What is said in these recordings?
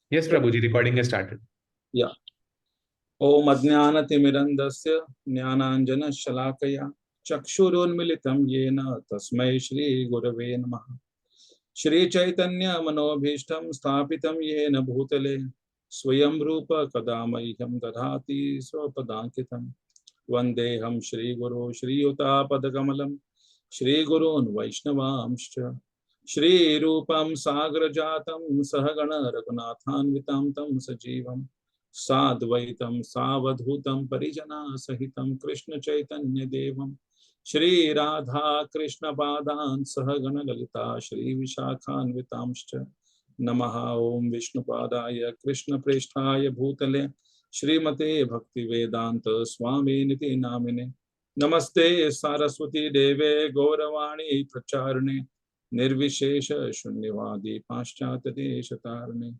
Yes, Prabhuji, recording has started. Yeah. Om Ajnanatimirandasya Jnananjana-shalakaya Chakshurunmilitam Yena Tasmai Shri Gurave Namaha. Shri Chaitanya Manobhishtam Sthapitam Yena Bhutale Swayam Rupa Kadamaiham Dadhati Swapadankitam Vandeham Shri Guru Shri Yuta Padakamalam Shri Gurun Vaishnavamscha Shri Rupam Sagrajatam Sahagana Raghunathanvitam Tam Sajivam Sadvaitam Savadhutam Parijana Sahitam Krishna Chaitanya Devam Shri Radha Krishna Padan Sahagana Lalita Shri Vishakhanvitamscha Namaha Om Vishnu Padaya Krishna Presthaya Bhutale Shrimate Bhakti Vedanta Swami Niti Namine Namaste Saraswati Deve Gauravani Pracharne Nirvishesha Shunyavadi Paschat Deshatarne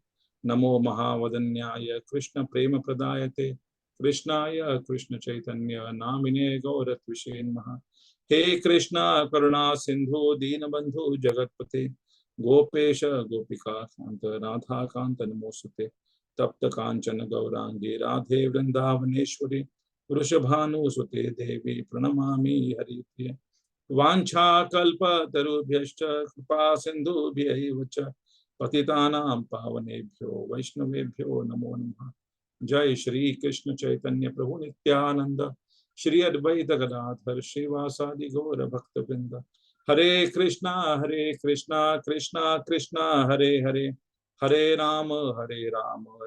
Namo Mahavadanyaya Krishna Prema Pradayate Krishnaya Krishna Chaitanya Namine Gauratvishen Maha He Krishna Karuna Sindhu Deenabandhu Jagatpate Gopesha Gopika Kanta Radha Kanta Namosute Tapta Kanchana Gaurangi Radhe Vrindavaneshwari Vrishabhanusute Devi Pranamami Harite Vancha Kalpa Tarubhyascha Kripa Sindhubhyaiva cha Patitanam Pavanebhyo Vaishnavebhyo Namo Namaha Jai Shri Krishna Chaitanya Prabhu Nityananda Shri Advaita Gadadhar Srivasadi Gaura Bhakta Vrinda Hare Krishna Krishna Krishna Hare Hare Hare Rama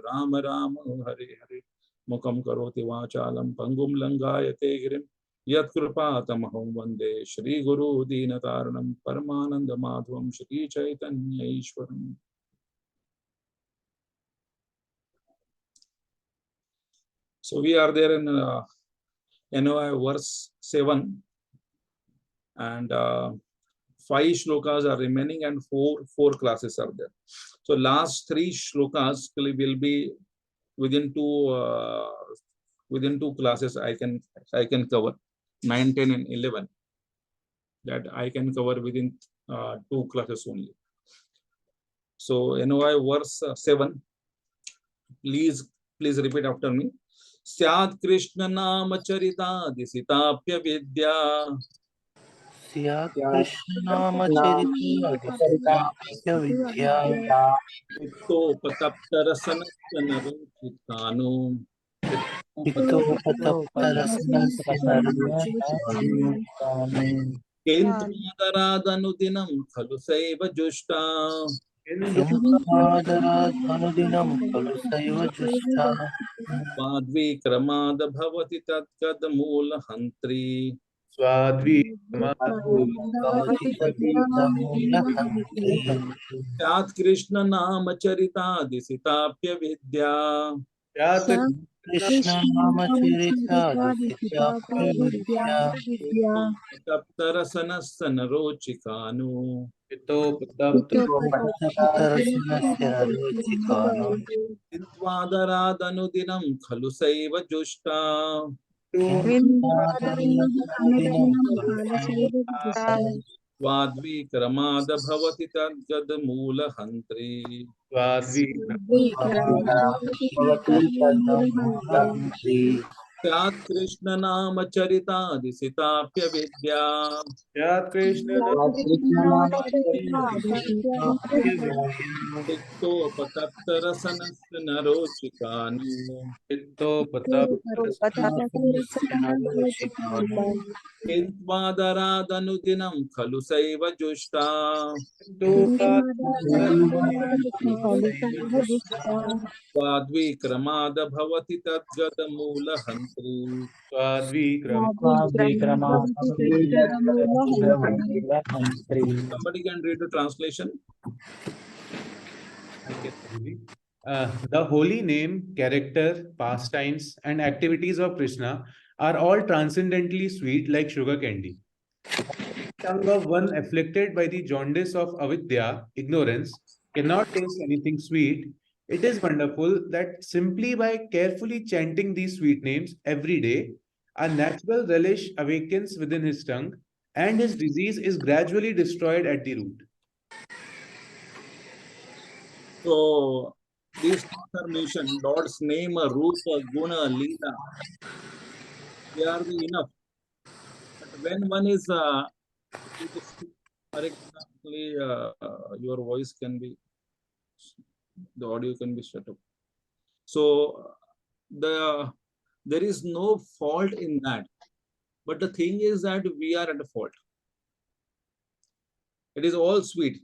Rama Rama Hare Hare Mukam Karoti Vachalam Pangum Langayate Girim Yat Kripatamaham Vande Shri Guru Deenataranam Paramananda Madhvam Shri Chaitanya Ishwaram. So we are there in NOI verse 7 and 5 shlokas are remaining and four classes are there. So last 3 shlokas will be within two classes I can cover 9, 10 and 11. That I can cover within 2 classes only. So NOI verse 7. Please repeat after me. Syad Krishna Nama Charita Disitapya Vidya Syad Krishna Nama Charita Disitapya Vidya Pito Patapta Rasana Ruchikanu Pito Patapta Rasana Ruchikanu Kentumadaradanudinam Khalu Saiva Jushta Kentumadaradanudinam Khalu Saiva Jushta Swadvikramada Bhavati Tatkad Moola Hantri Swadvi Syat Krishna Nama Charita Disitapya Vidya Krishna Nama Charita Disitapya Vidya Taptarasana Rochikanu Patapta Rasana Ruchikanu Intvadaradanudiram Khalu Saiva Jushta Swadvikramada Bhavati Tadgad Moola Hantri Syat Krishna Nama Charita Disitapya Vidya Tikto Pataptarasana Rochikanu Intvadaradanudiram Khalu Saiva Jushta Swadvikramada Bhavati Tadgad Moola Hantri Somebody can read the translation. The holy name, character, pastimes, and activities of Krishna are all transcendently sweet like sugar candy. Tongue of one afflicted by the jaundice of avidya, ignorance, cannot taste anything sweet. It is wonderful that simply by carefully chanting these sweet names every day, a natural relish awakens within his tongue, and his disease is gradually destroyed at the root. So These things are mentioned. Lord's name, Rupa, Guna, Leela. They are the enough. But when one is for example, your voice can be, the audio can be shut up. So there is no fault in that. But the thing is that we are at a fault. It is all sweet.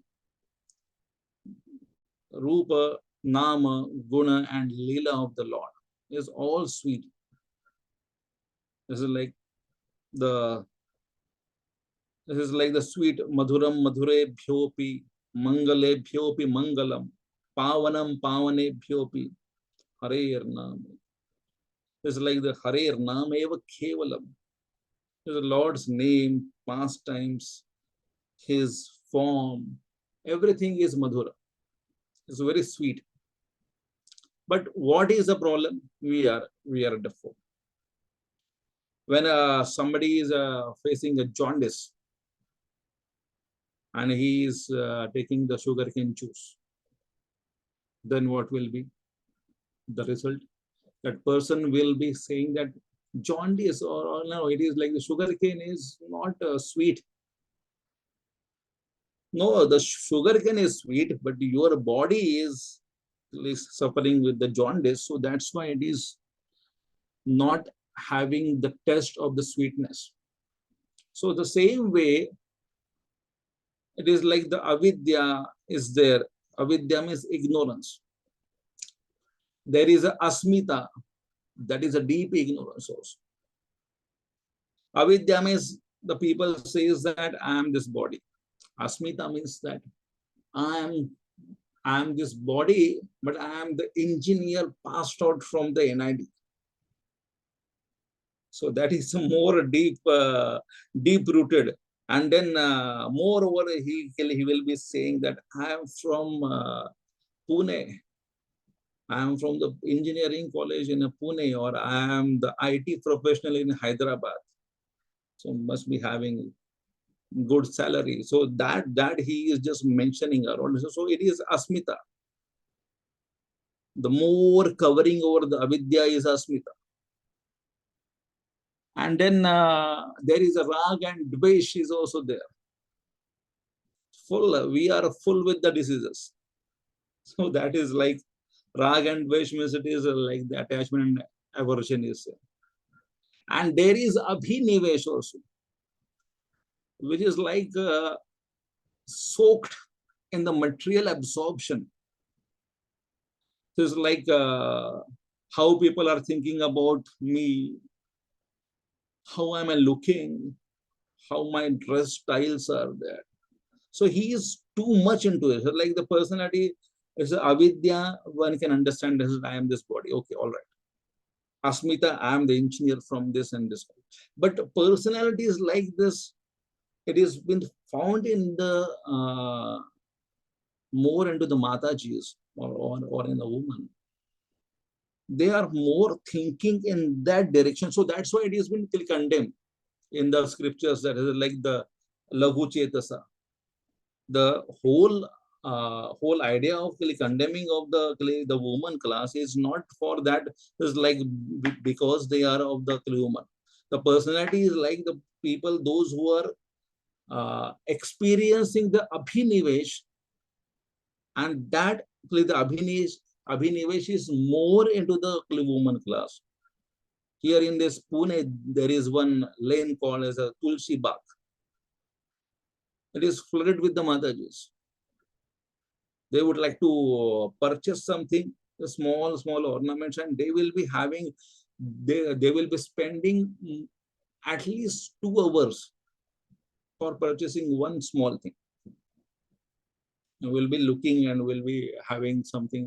Rupa, Nama, Guna, and Leela of the Lord is all sweet. This is like the sweet Madhuram Madhure Bhyopi, Mangale Bhyopi Mangalam, Pavanam Pavane Bhyopi, Hare Nam. This is like the Hare Nam Eva Kevalam. The Lord's name, pastimes, his form, everything is Madhura. It's very sweet. But what is the problem? We are deaf. When somebody is facing a jaundice and he is taking the sugarcane juice, then what will be the result? That person will be saying that jaundice, or no, it is like the sugarcane is not sweet. No, the sugarcane is sweet, but your body is suffering with the jaundice, so that's why it is not having the taste of the sweetness. So the same way, it is like the avidya is there. Avidya means ignorance. There is a asmita, that is a deep ignorance also. Avidya means the people says that I am this body. Asmita means that I am this body, but I am the engineer passed out from the NID. So that is more deep rooted. And then moreover, he will be saying that I am from Pune. I am from the engineering college in Pune, or I am the IT professional in Hyderabad. So must be having good salary. So that he is just mentioning around. So it is asmita. The more covering over the avidya is asmita. And then there is a rag and dvesh is also there. We are full with the diseases. So that is like rag and dvesh means it is like the attachment and aversion is there. And there is abhinivesh also, which is like soaked in the material absorption. So it's like how people are thinking about me, how am I looking, how my dress styles are there. So he is too much into it. So like the personality is avidya, one can understand this, I am this body. Okay, all right. Asmita, I am the engineer from this and this. But personality is like this. It has been found in the more into the Matajis or in the woman. They are more thinking in that direction. So that's why it has been condemned in the scriptures, that is like the Laghu Chetasa. The whole idea of condemning of the woman class is not for that. Is like because they are of the woman. The personality is like the people, those who are experiencing the abhinivesh, and that the abhinivesh is more into the woman class. Here in this Pune, there is one lane called as a Tulsi Bagh. It is flooded with the Matajis. They would like to purchase something, small ornaments, and they will be having, they will be spending at least 2 hours for purchasing one small thing. We'll be looking and we'll be having something,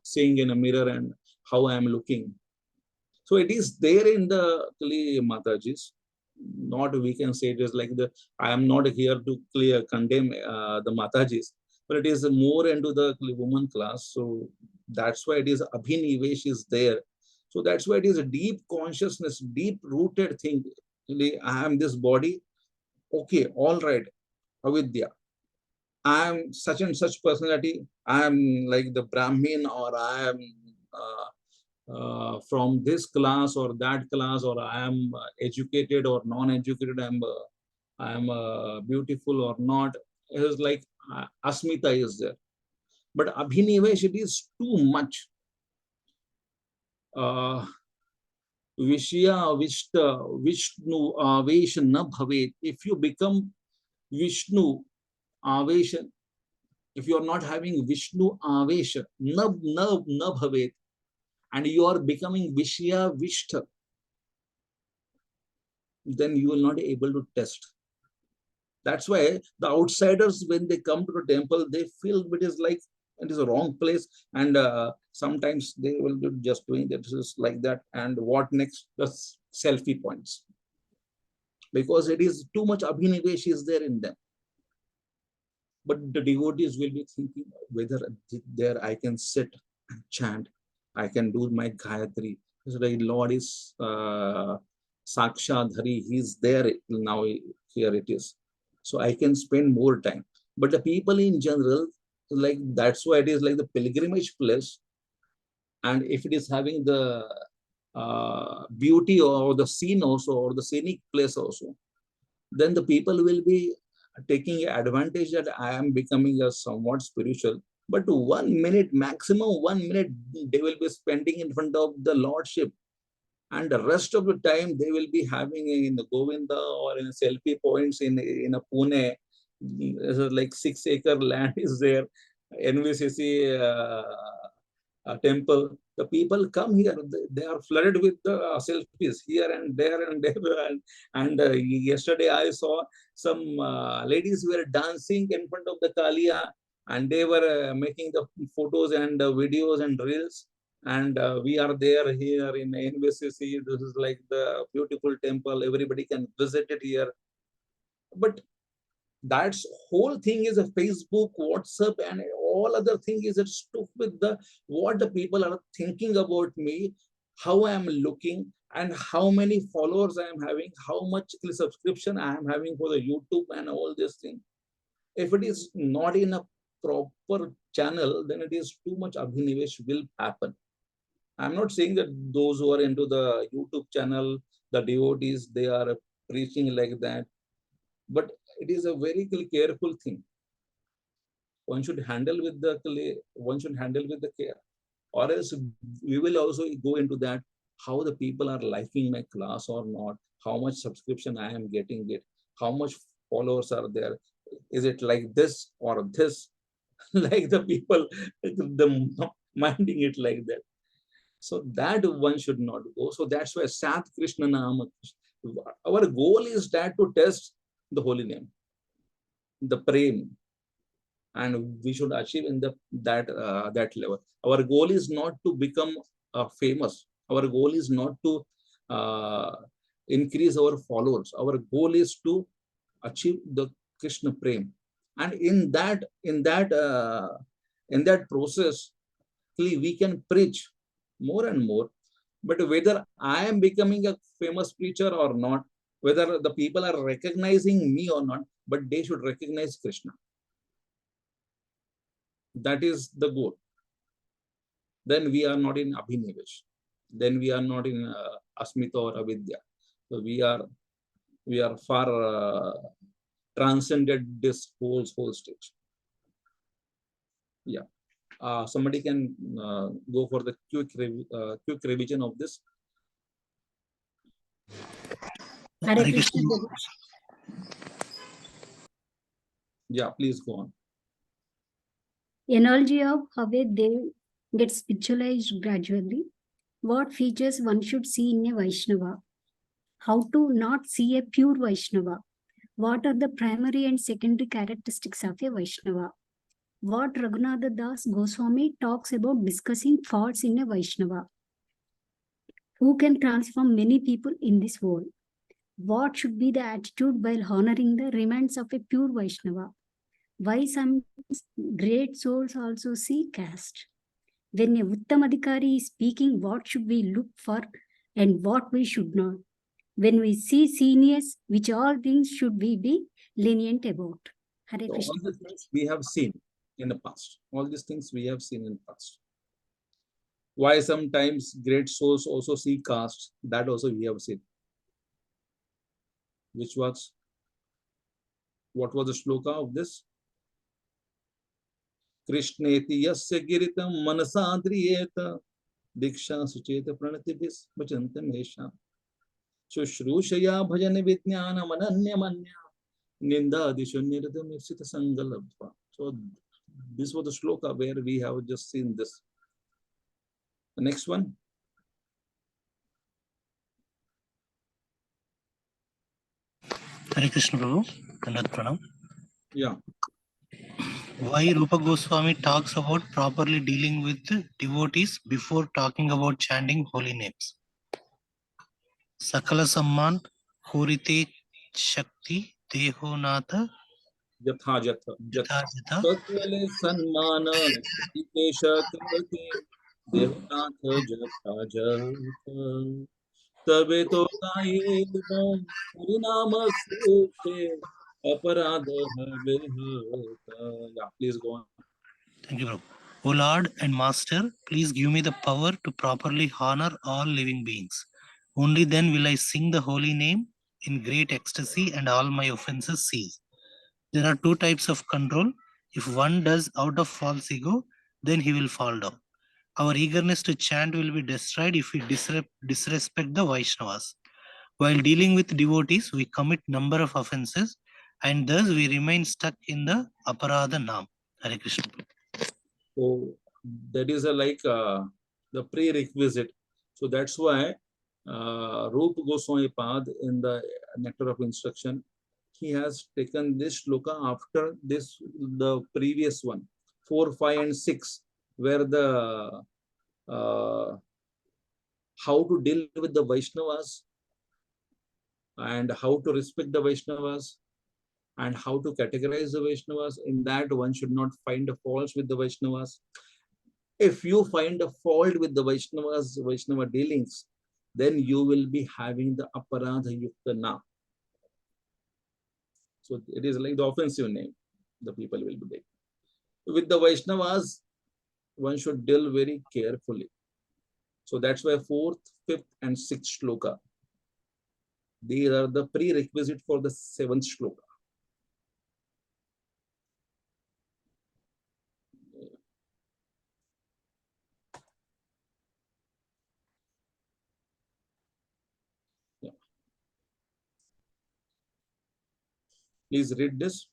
seeing in a mirror and how I am looking. So it is there in the Matajis. Not we can say it is like I am not here to condemn the Matajis, but it is more into the woman class. So that's why it is abhinivesh is there. So that's why it is a deep consciousness, deep rooted thing. I am this body. Okay, all right, avidya. I am such and such personality, I am like the Brahmin, or I am from this class or that class, or I am educated or non-educated, I am beautiful or not. It is like Asmita is there. But Abhinivesh, it is too much. Vishya Vishta Vishnu Avesh na bhavet. If you become Vishnu Avesh, if you are not having Vishnu Avesh na bhavet, and you are becoming Vishya Vishta, then you will not be able to test. That's why the outsiders, when they come to the temple, they feel it is like it is a wrong place, and sometimes they will be just doing that, just like that. And what next? The selfie points, because it is too much abhinivesh is there in them. But the devotees will be thinking whether there I can sit and chant, I can do my Gayatri. So the Lord is Sakshadhari, He is there now. Here it is. So I can spend more time. But the people in general, like that's why it is like the pilgrimage place. And if it is having the beauty or the scene also, or the scenic place also, then the people will be taking advantage that I am becoming a somewhat spiritual. But 1 minute, maximum 1 minute, they will be spending in front of the Lordship. And the rest of the time they will be having in the Govinda or in selfie points in a Pune. Like 6-acre land is there, NVCC temple. The people come here, they are flooded with the selfies here and there and there. And yesterday I saw some ladies were dancing in front of the Kalia, and they were making the photos and videos and reels. And we are there here in NVCC. This is like the beautiful temple. Everybody can visit it here. But that's whole thing is a Facebook, WhatsApp, and all other thing is it stuck with the what the people are thinking about me, how I am looking, and how many followers I am having, how much subscription I am having for the YouTube and all this thing. If it is not in a proper channel, then it is too much abhinivesh will happen. I'm not saying that those who are into the YouTube channel, the devotees, they are preaching like that, but it is a very careful thing. One should handle with the care, or else we will also go into that how the people are liking my class or not, how much subscription I am getting it, how much followers are there, is it like this or this, like the people, the minding it like that. So that one should not go. So that's why Sat Krishna Nama. Our goal is that to test the holy name, the prem, and we should achieve in that level. Our goal is not to become famous. Our goal is not to increase our followers. Our goal is to achieve the Krishna prem, and in that process, we can preach more and more. But whether I am becoming a famous preacher or not, whether the people are recognizing me or not, but they should recognize Krishna. That is the goal. Then we are not in abhinivesh. Then we are not in asmita or avidya. So we are far transcended this whole stage. Yeah. Somebody can go for the quick revision of this. Hare Krishna. Yeah, please go on. Analogy of how a Dev gets spiritualized gradually. What features one should see in a Vaishnava? How to not see a pure Vaishnava? What are the primary and secondary characteristics of a Vaishnava? What Raghunatha Das Goswami talks about discussing faults in a Vaishnava? Who can transform many people in this world? What should be the attitude while honoring the remains of a pure Vaishnava? Why some great souls also see caste? When a Uttamadhikari is speaking, what should we look for and what we should not? When we see seniors, which all things should we be lenient about? Hare So Krishna. all these things we have seen in the past. All these things we have seen in the past. Why sometimes great souls also see caste, that also we have seen. Which was, what was the shloka of this? Krishneti yasya giritam manasadriyeta diksha sucheta pranatibis bhajantam esha shrushaya bhajan vijnana mananya manya ninda adishunyaratam nirsita sangalabhva. So this was the shloka where we have just seen this. The next one. Hare Krishna Prabhu, Anant Pranam. Yeah. Why Rupa Goswami talks about properly dealing with devotees before talking about chanting holy names. Sakala Samman Horite Shakti Deho Natha Jatha jatha Jatha jatha Jatha Satvale Sanmana Kritikesha Kriti Devanath Jatha Jatha Tabe to Gayevam Harinama Sute Aparadha Vihata. Yeah, please go on. Thank you, Prabhu. O Lord and Master, please give me the power to properly honor all living beings. Only then will I sing the holy name in great ecstasy and all my offenses cease. There are two types of control. If one does out of false ego, then he will fall down. Our eagerness to chant will be destroyed if we disrespect the Vaishnavas. While dealing with devotees, we commit number of offenses and thus we remain stuck in the Aparadha Nam. Hare Krishna. So that is the prerequisite. So that's why Rupa Goswami Pad in the Nectar of Instruction, he has taken this shloka after this, the previous one, 4, 5, and 6, where the how to deal with the Vaishnavas and how to respect the Vaishnavas and how to categorize the Vaishnavas. In that, one should not find a fault with the Vaishnavas. If you find a fault with the Vaishnavas, Vaishnava dealings, then you will be having the aparadha yukta na. So it is like the offensive name the people will be taking. With the Vaishnavas, one should deal very carefully. So that's why 4th, 5th, and 6th shloka, these are the prerequisite for the 7th shloka. Yeah. Please read this.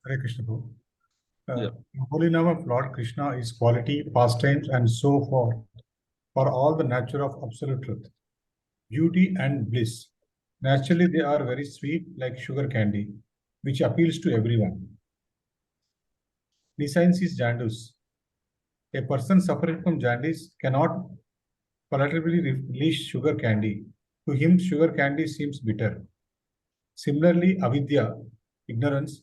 Hare Krishna. Prabhu. Yeah. The holy name of Lord Krishna is quality, pastimes, and so forth, for all the nature of absolute truth, beauty, and bliss. Naturally, they are very sweet, like sugar candy, which appeals to everyone. Besides is jaundice. A person suffering from jaundice cannot palatably release sugar candy. To him, sugar candy seems bitter. Similarly, avidya, ignorance,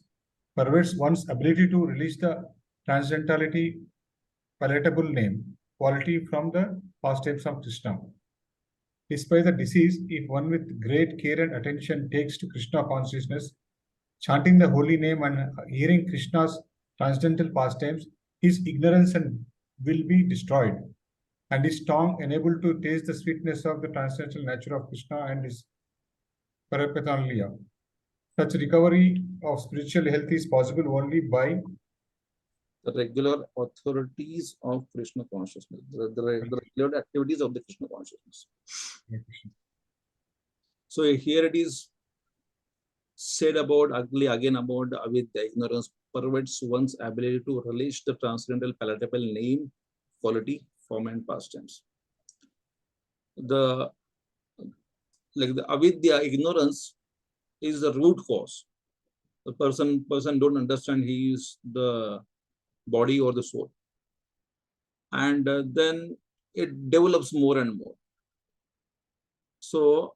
perverts one's ability to release the transcendentality palatable name, quality from the pastimes of Krishna. Despite the disease, if one with great care and attention takes to Krishna consciousness, chanting the holy name and hearing Krishna's transcendental pastimes, his ignorance and will be destroyed, and his tongue enabled to taste the sweetness of the transcendental nature of Krishna and his Parapatanliya. Such recovery of spiritual health is possible only by the regular authorities of Krishna consciousness, the regular activities of the Krishna consciousness. So here it is said about ugly again about the avidya, ignorance perverts one's ability to release the transcendental palatable name, quality, form, and pastimes. The avidya, ignorance, is the root cause. The person don't understand he is the body or the soul, and then it develops more and more. So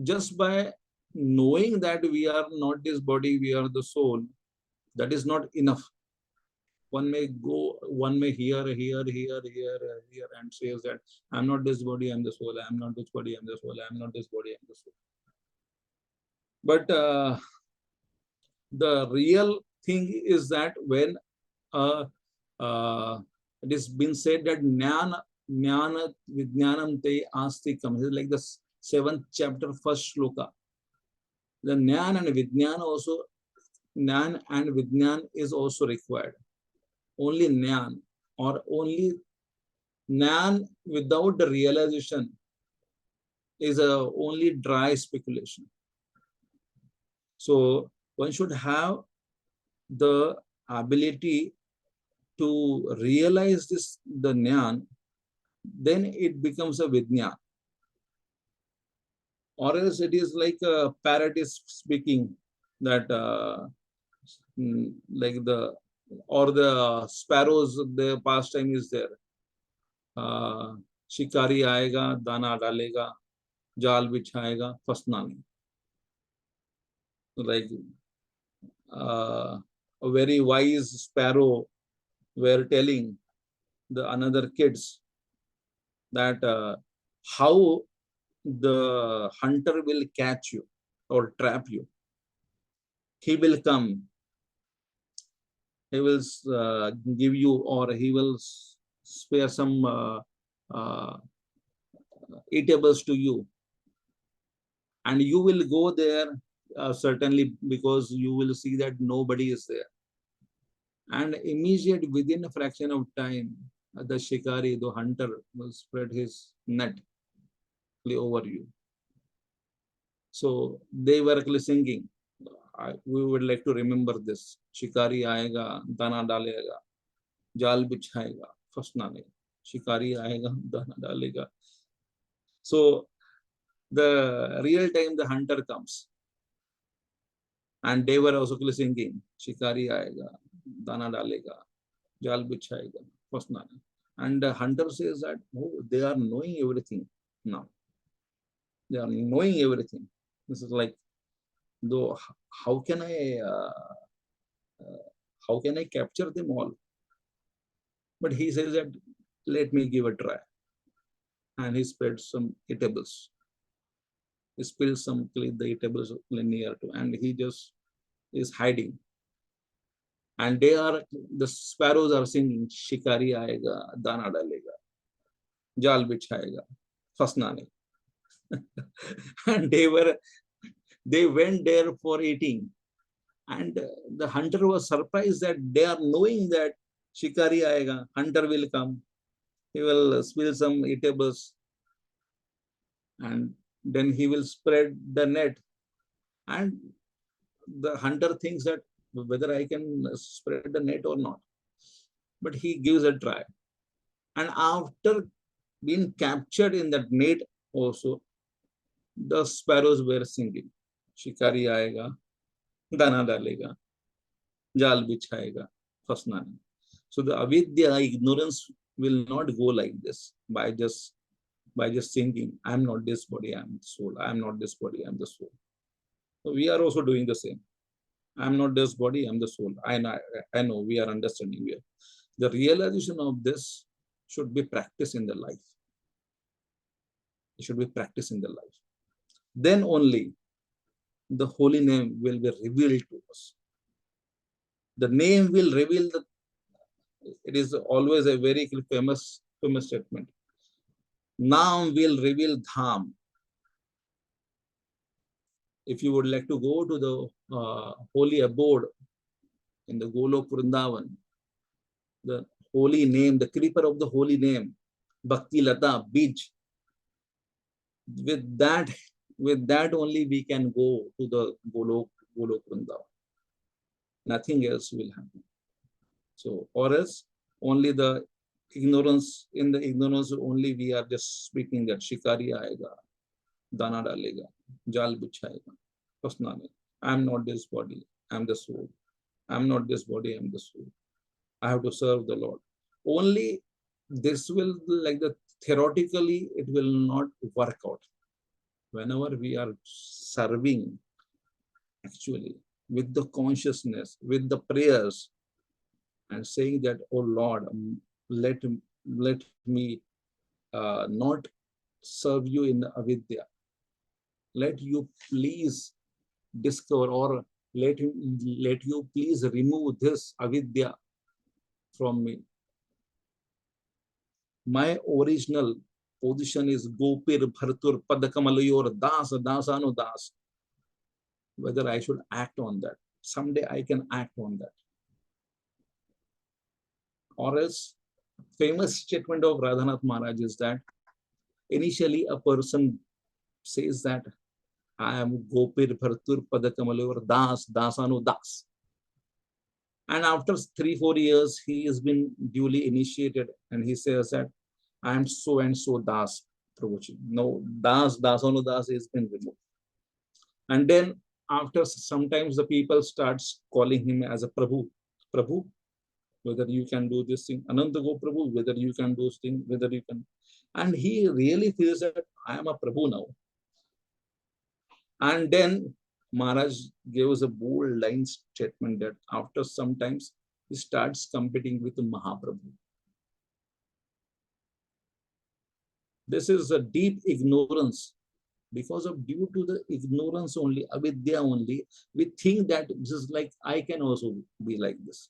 just by knowing that we are not this body, we are the soul, that is not enough. One may go, one may hear, and says that I'm not this body, I'm the soul. I'm not this body, I'm the soul. I'm not this body, I'm the soul. But the real thing is that when it has been said that jnana vijnanam te astikam, it is like the 7th chapter, 1st shloka. The jnana and vijnana also, jnana and vijnana is also required. Only jnana or only jnana without the realization is a only dry speculation. So one should have the ability to realize this, the jnana, then it becomes a vijnana. Or else it is like a parrot is speaking that like the sparrows, the pastime is there. शिकारी आएगा दाना डालेगा जाल बिछाएगा फंसना नहीं. Like a very wise sparrow were telling the another kids that how the hunter will catch you or trap you. He will come, he will give you, or he will spare some eatables to you, and you will go there certainly, because you will see that nobody is there, and immediate within a fraction of time the shikari, the hunter, will spread his net over you. So they were actually singing. We would like to remember this. Shikari aayega, dana dalega, jal bichhayega, fasna nahi. Shikari aayega, dana dalega. So the real time the hunter comes, and they were also singing. Shikari aayega, dana dalega, jal bichhayega, fasna nahi. And the hunter says that, oh, they are knowing everything now. They are knowing everything. This is like, though, how can I capture them all? But he says that, let me give a try. And he spread some eatables. He spilled some the eatables near to, and he just is hiding. And the sparrows are singing, Shikari aayega, dana dalega, jal bichhayega, fasna nahi. And they went there for eating. And the hunter was surprised that they are knowing that Shikari aayega, hunter will come, he will spill some eatables, and then he will spread the net. And the hunter thinks that whether I can spread the net or not. But he gives a try. And after being captured in that net also, the sparrows were singing, Shikari aayega, dana dalega, jal bichhayega, fasna nahi. So the avidya, ignorance, will not go like this by just thinking, I'm not this body, I'm the soul. I'm not this body, I'm the soul. So we are also doing the same. I'm not this body, I'm the soul. I know we are understanding here. The realization of this should be practiced in the life. It should be practiced in the life. Then only the holy name will be revealed to us. The name will reveal it is always a very famous statement. Naam will reveal Dham. If you would like to go to the holy abode in the Golok Vrindavan, the holy name, the creeper of the holy name, Bhakti Lata, Bij, with that only we can go to the Golok Vrindavan. Nothing else will happen. So, or else only the ignorance, in the ignorance only we are just speaking that Shikari aayega, dana dalega, jal bichhayega, fasna nahi. I'm not this body, I'm the soul. I'm not this body, I'm the soul. I have to serve the Lord. Only this will, like the theoretically, it will not work out. Whenever we are serving, actually, with the consciousness, with the prayers, and saying that, oh Lord, let me not serve you in avidya. Let you please discover, or let you please remove this avidya from me. My original position is Gopir Bhartur Padakamalayur Das Dasanu Das. Whether I should act on that. Someday I can act on that. Or else, famous statement of Radhanath Maharaj is that initially a person says that I am Gopir Bhartur Padakamalayur Das Dasanu Das. And after 3-4 years, he has been duly initiated and he says that I am so and so Das. No, Das, Dasanu Das has been removed. And then after sometimes the people starts calling him as a Prabhu. Prabhu, whether you can do this thing. Anant go Prabhu, whether you can do this thing, whether you can. And he really feels that I am a Prabhu now. And then Maharaj gave us a bold line statement that after some times he starts competing with Mahaprabhu. This is a deep ignorance. Because of due to the ignorance only, avidya only, we think that this is like I can also be like this.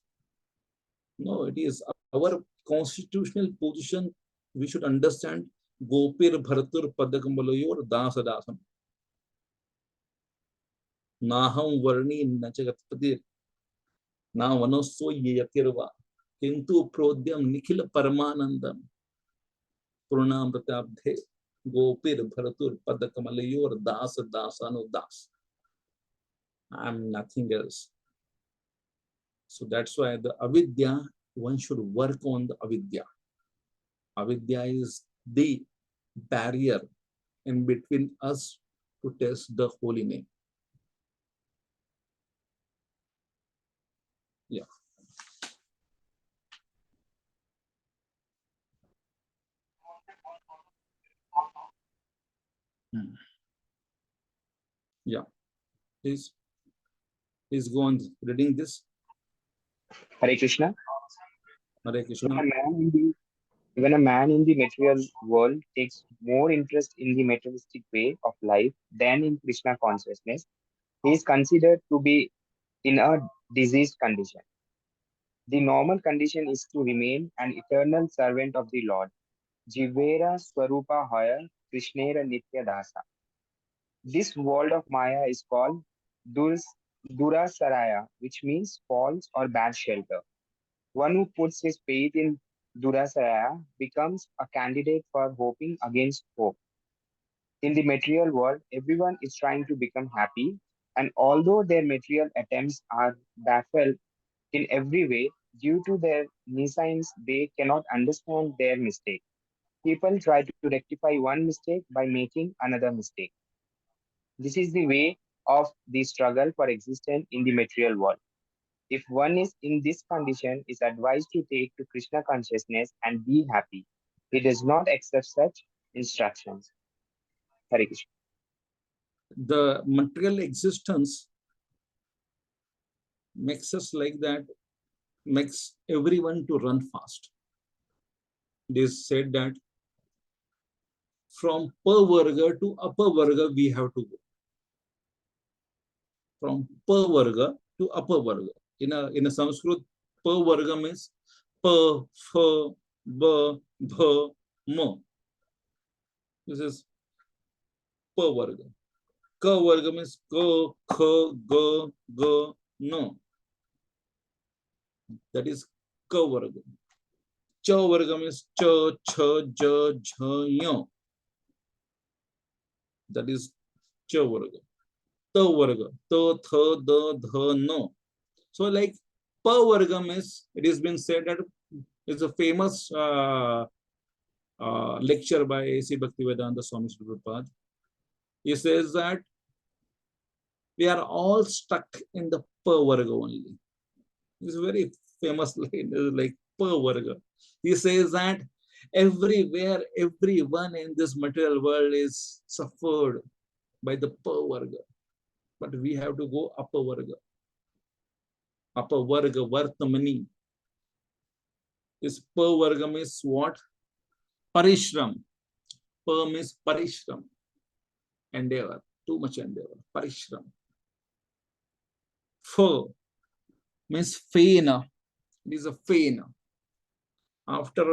No, it is our constitutional position. We should understand Gopir Bhartur Padakambalayor Dasa Dasam. Naham Varni Nachagatpatir. Na Vanoso Yakirva. Kintu Prodhyam Nikhil Paramanandam. Purnam Pratabdhe. Gopir Bharatur Padakamalayur Das Dasanu Das. I am nothing else. So that's why the avidya, one should work on the avidya. Avidya is the barrier in between us to test the holy name. Yeah. Yeah. Please go on reading this. Hare Krishna. Hare Krishna. When a man in the material world takes more interest in the materialistic way of life than in Krishna consciousness, he is considered to be in a diseased condition. The normal condition is to remain an eternal servant of the Lord. Jivera Swarupa Hoya Krishnera Nitya Dasa. This world of Maya is called Durasaraya, which means false or bad shelter. One who puts his faith in Durasaraya becomes a candidate for hoping against hope. In the material world, everyone is trying to become happy, and although their material attempts are baffled in every way, due to their nescience, they cannot understand their mistake. People try to rectify one mistake by making another mistake. This is the way of the struggle for existence in the material world. If one is in this condition, is advised to take to Krishna consciousness and be happy. He does not accept such instructions. Hare Krishna. The material existence makes us like that, makes everyone to run fast. It is said that from Pavarga to Upper Varga we have to go. From Pavarga to Upper Varga. In a Sanskrit, Pavarga means Pa, Fa, Ba, Bha, Ma. This is Pavarga. Ka Varga means Ka, Kha, Ga, Ga, No. That is Ka Varga. Cha Varga means Cha, Cha, Ja, Jha, Ya. That is Cha Varga. Ta Varga. Ta, Tha, Da, Dha, No. So like Pa Varga means, it has been said that it's a famous lecture by A.C. Bhaktivedanta Swami Prabhupada. He says that we are all stuck in the Pa Varga only. It's a very famous line, like Pa Varga. He says that everywhere, everyone in this material world is suffered by the Pa Varga. But we have to go Upper Varga. Upper Varga, Vartamani. This per varga means what? Parishram. Per means parishram. Endeavor. Too much endeavor. Parishram. Fer means feign. It is a feign. After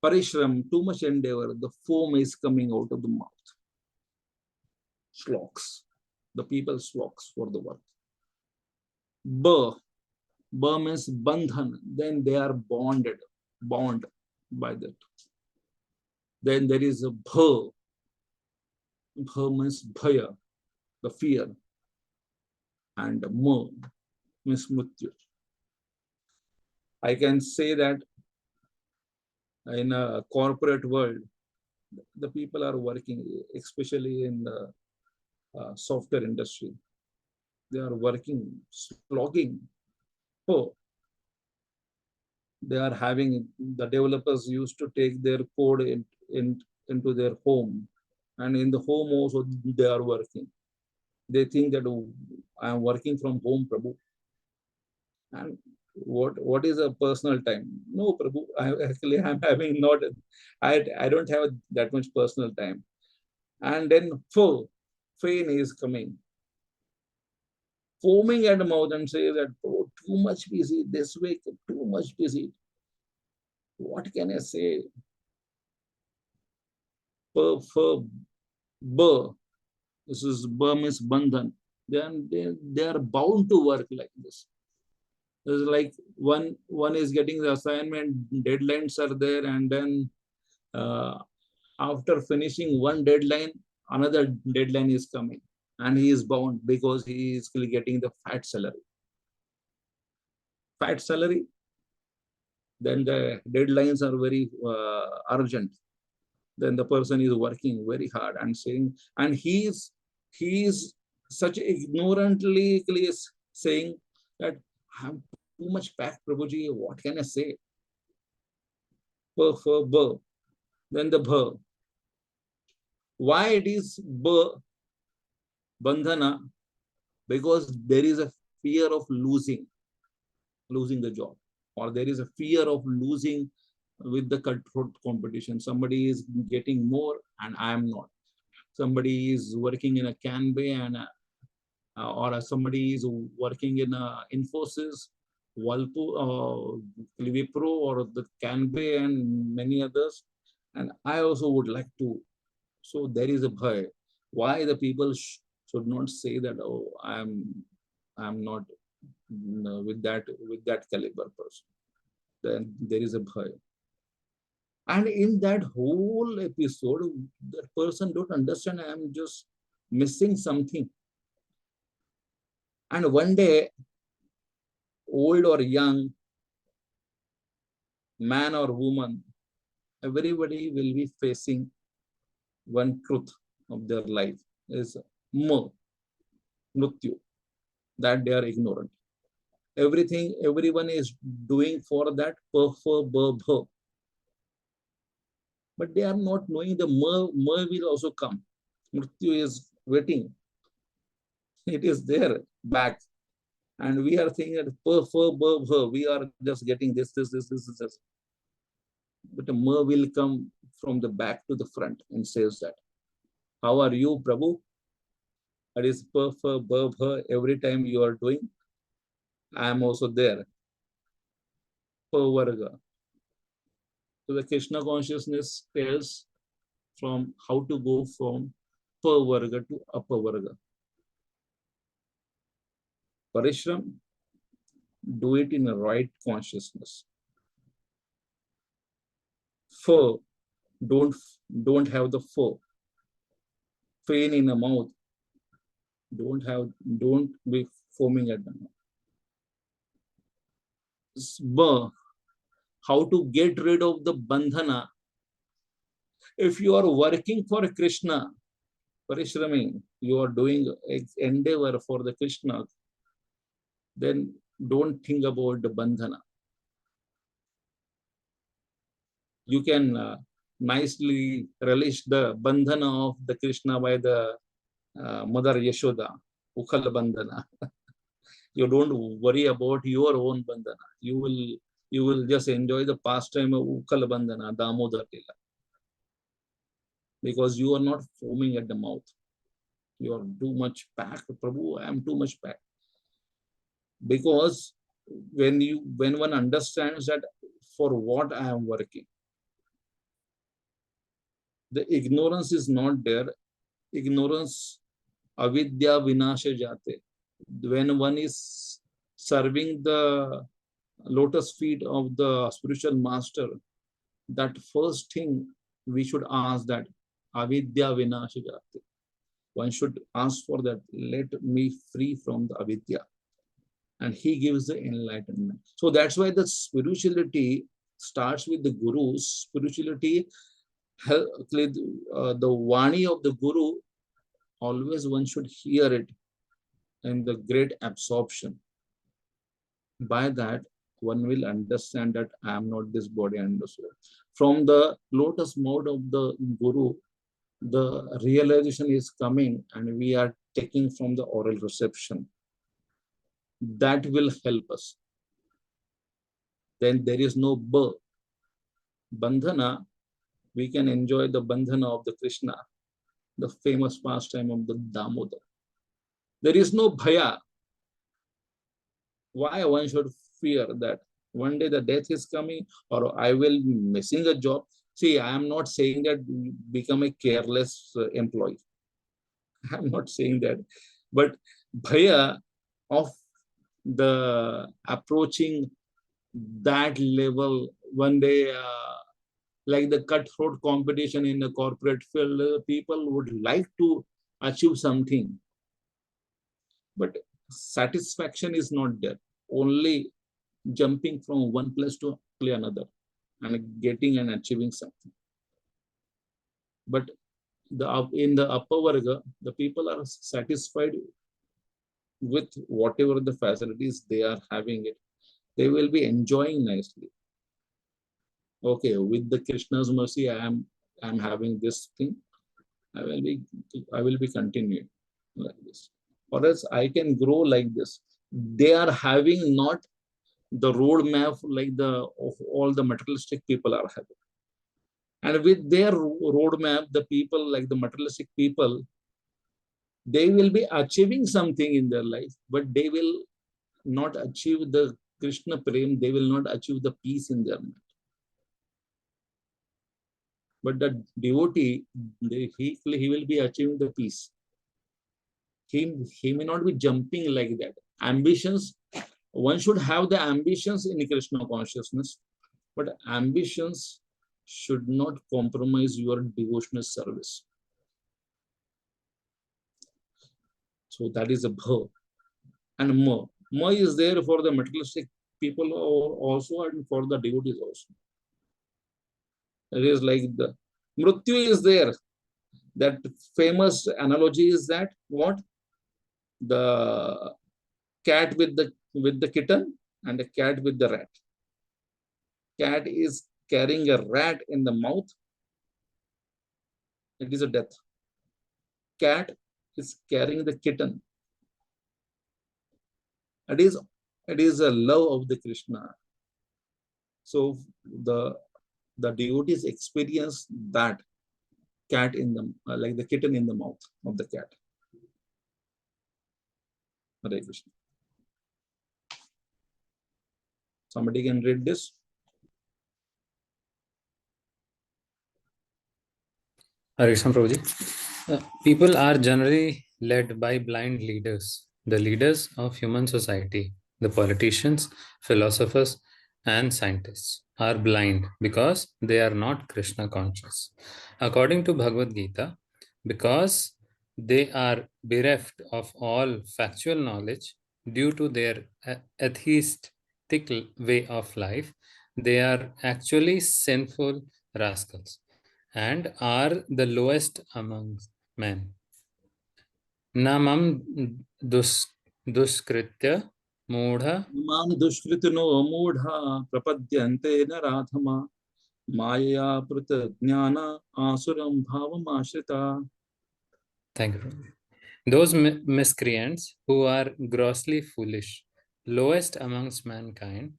parishram, too much endeavor, the foam is coming out of the mouth. Slogs. The people slogs for the work. Ba. Ba means bandhan. Then they are bound by that. Then there is a bha. Bha means bhaya, the fear. And ma means mrityu. I can say that in a corporate world, the people are working, especially in the software industry. They are working, slogging. Oh, they are having, the developers used to take their code into their home, and in the home also they are working. They think that, oh, I am working from home, Prabhu. And what is a personal time? No, Prabhu, I'm having not, I don't have that much personal time. And then fain is coming, foaming at the mouth and say that, oh, too much busy this week, too much busy. What can I say? This is ba means bandhan. Then they are bound to work like this. It's like one is getting the assignment, deadlines are there, and then after finishing one deadline, another deadline is coming, and he is bound because he is still getting the fat salary. Fat salary, then the deadlines are very urgent. Then the person is working very hard and saying, and he is such ignorantly saying that I'm too much packed, Prabhuji. What can I say? Then the bha. Why it is bandhana? Because there is a fear of losing the job, or there is a fear of losing with the cutthroat competition. Somebody is getting more and I am not. Somebody is working in a Canbay and or somebody is working in Infosys, Wipro, or the Canbay and many others. And I also would like to. So there is a bhai. Why the people should not say that, oh, I'm not with that caliber person. Then there is a bhai. And in that whole episode, that person don't understand, I am just missing something. And one day, old or young, man or woman, everybody will be facing one truth of their life is mrityu, that they are ignorant. Everyone is doing for that but they are not knowing the ma will also come. Mrityu is waiting. It is there back. And we are saying that we are just getting this. But the ma will come from the back to the front and says that, how are you, Prabhu? That is every time you are doing, I am also there. Varga. So the Krishna consciousness tells from how to go from Varga to Varga. Parishram, do it in a right consciousness. Don't have the pain in the mouth. Don't be foaming at the mouth. How to get rid of the bandhana. If you are working for Krishna, parishraming, you are doing endeavor for the Krishna, then don't think about the bandhana. You can nicely relish the bandhana of the Krishna by the Mother Yashoda, Ukhal bandhana. You don't worry about your own bandhana. You will you will just enjoy the pastime of Ukkal Bandhana, Damodar Lila. Because you are not foaming at the mouth. You are too much packed. Prabhu, I am too much packed. Because when one understands that for what I am working, the ignorance is not there. Ignorance, avidya vinasha jate. When one is serving the lotus feet of the spiritual master, that first thing we should ask that avidya vinasha jate. One should ask for that, let me free from the avidya. And he gives the enlightenment. So that's why the spirituality starts with the guru. Spirituality, the Vani of the guru, always one should hear it in the great absorption. By that, one will understand that I am not this body and the soul. From the lotus mode of the guru, the realization is coming and we are taking from the oral reception. That will help us. Then there is no bandhana. We can enjoy the bandhana of the Krishna, the famous pastime of the Damodar. There is no bhaya. Why one should fear that one day the death is coming or I will be missing a job? See, I am not saying that become a careless employee. I am not saying that. But bhaya of the approaching that level, one day, like the cutthroat competition in the corporate field, people would like to achieve something. But satisfaction is not there. Only jumping from one place to another and getting and achieving something. But in the upper varga, the people are satisfied with whatever the facilities they are having it. They will be enjoying nicely. Okay, with the Krishna's mercy, I am having this thing. I will be continuing like this. Or else I can grow like this. They are having not the roadmap like all the materialistic people are having. And with their roadmap, the people like the materialistic people, they will be achieving something in their life, but they will not achieve the Krishna Prem, they will not achieve the peace in their mind. But the devotee, he will be achieving the peace. He may not be jumping like that. Ambitions, one should have the ambitions in Krishna consciousness, but ambitions should not compromise your devotional service. So that is a bha. And ma. Ma is there for the materialistic people also and for the devotees also. It is like the mrityu is there. That famous analogy is that what? The cat with the kitten and the cat with the rat. Cat is carrying a rat in the mouth. It is a death. Cat is carrying the kitten. It is a love of the Krishna. So the devotees experience that cat in the like the kitten in the mouth of the cat. Hare Krishna. Somebody can read this. Hare Krishna Prabhuji. People are generally led by blind leaders, the leaders of human society. The politicians, philosophers, and scientists are blind because they are not Krishna conscious. According to Bhagavad Gita, because they are bereft of all factual knowledge due to their atheistic way of life, they are actually sinful rascals and are the lowest among men. Namam duskritya mudha Mam dushkritino mudha prapadyante naradhama maya pratjnana asuram bhavam ashrita. Thank you. Those miscreants who are grossly foolish, lowest amongst mankind,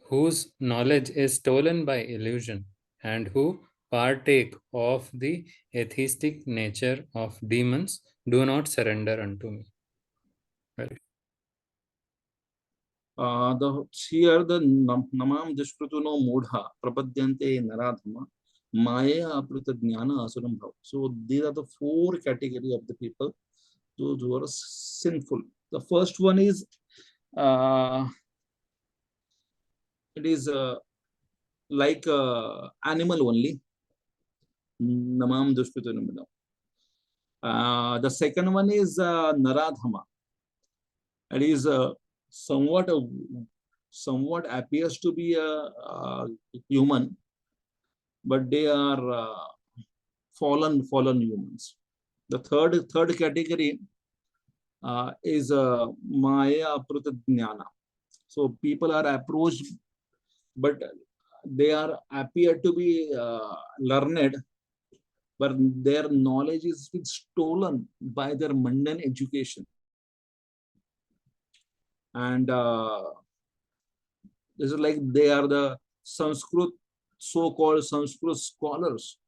whose knowledge is stolen by illusion, and who partake of the atheistic nature of demons, do not surrender unto me. The namam dushkrutuno mudha prapadyante naradhama maya aprita jnana asuram bhav. So these are the four categories of the people, those who are sinful. The first one is it is like animal only. Namam dushkrutuno mudha. The second one is naradhama. It is somewhat appears to be a human, but they are fallen humans. The third category is maya aprita jnana. So people are approached, but they are appear to be learned, but their knowledge is stolen by their mundane education. And this is like they are the Sanskrit, so-called Sanskrit scholars,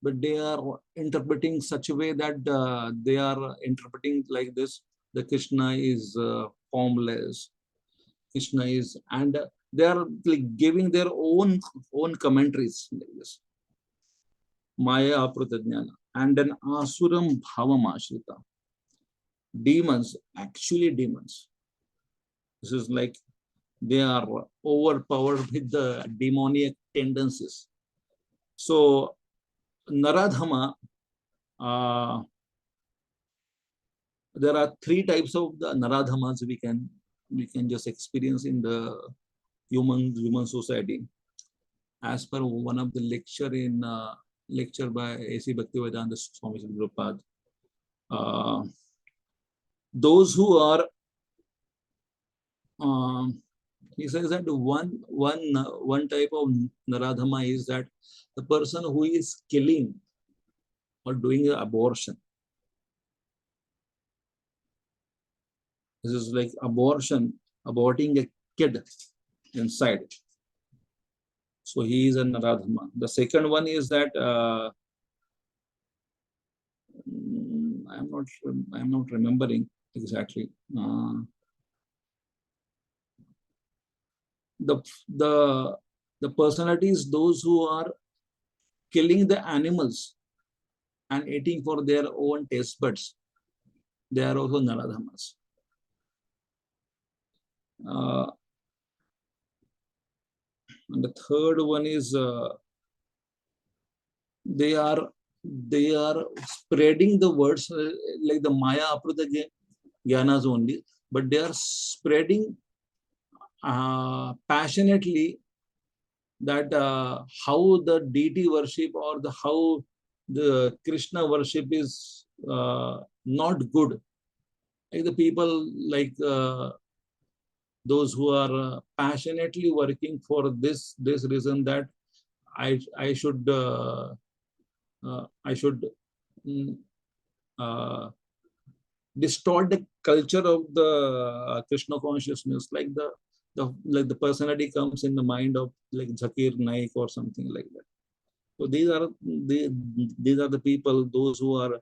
but they are interpreting such a way that they are interpreting like this: the Krishna is formless, Krishna is, and they are like giving their own commentaries like this. Maya apratadnyana, and then asuram bhavam ashrita. Demons, actually demons. This is like they are overpowered with the demoniac tendencies. So Naradhama, there are three types of the Naradhamas we can just experience in the human society. As per one of the lecture by A.C. Bhaktivedanta Swami Prabhupada, those who are he says that one type of Naradhama is that the person who is killing or doing an abortion. This is like aborting a kid inside. So he is a Naradhama. The second one is that I'm not remembering exactly. The personalities, those who are killing the animals and eating for their own taste buds, they are also Naradhamas. And the third one is they are spreading the words like the Maya Aprita Jnanas only, but they are spreading passionately that how the deity worship or how the Krishna worship is not good. Like the people like those who are passionately working for this reason that I should distort the culture of the Krishna consciousness, like the personality comes in the mind of like Zakir Naik or something like that. So these are the people, those who are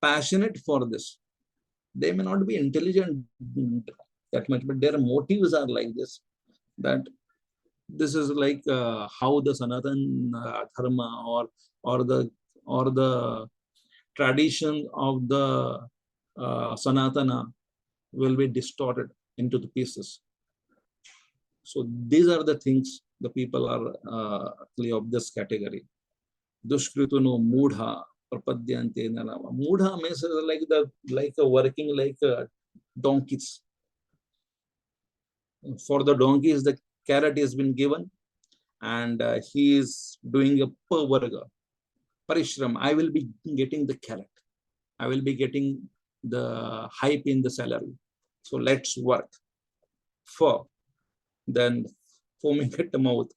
passionate for this. They may not be intelligent that much, but their motives are like this, that this is like how the Sanatan Dharma or the tradition of the Sanatana will be distorted into the pieces. So these are the things the people are of this category. Dushkrituno mudha prapadyante narama. Mudha means like working like donkeys. For the donkeys, the carrot has been given, and he is doing a per varga. Parishram, I will be getting the carrot. I will be getting the hype in the salary. So let's work. For then foaming at the mouth.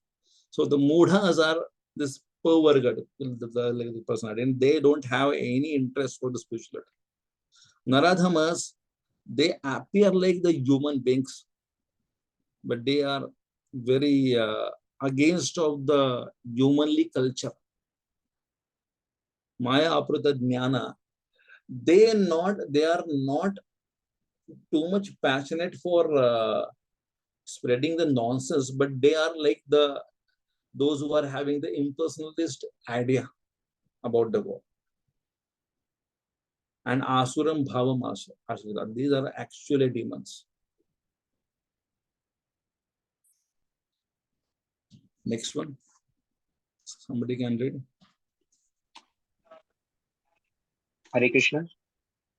So the mudhas are this perverted, the personality, and they don't have any interest for the spirituality. Naradhamas, they appear like the human beings, but they are very against of the humanly culture. Maya aprita jnana. They are not too much passionate for spreading the nonsense, but they are like those who are having the impersonalist idea about the God. And asuram bhavam ashrita. These are actually demons. Next one. Somebody can read. Hare Krishna.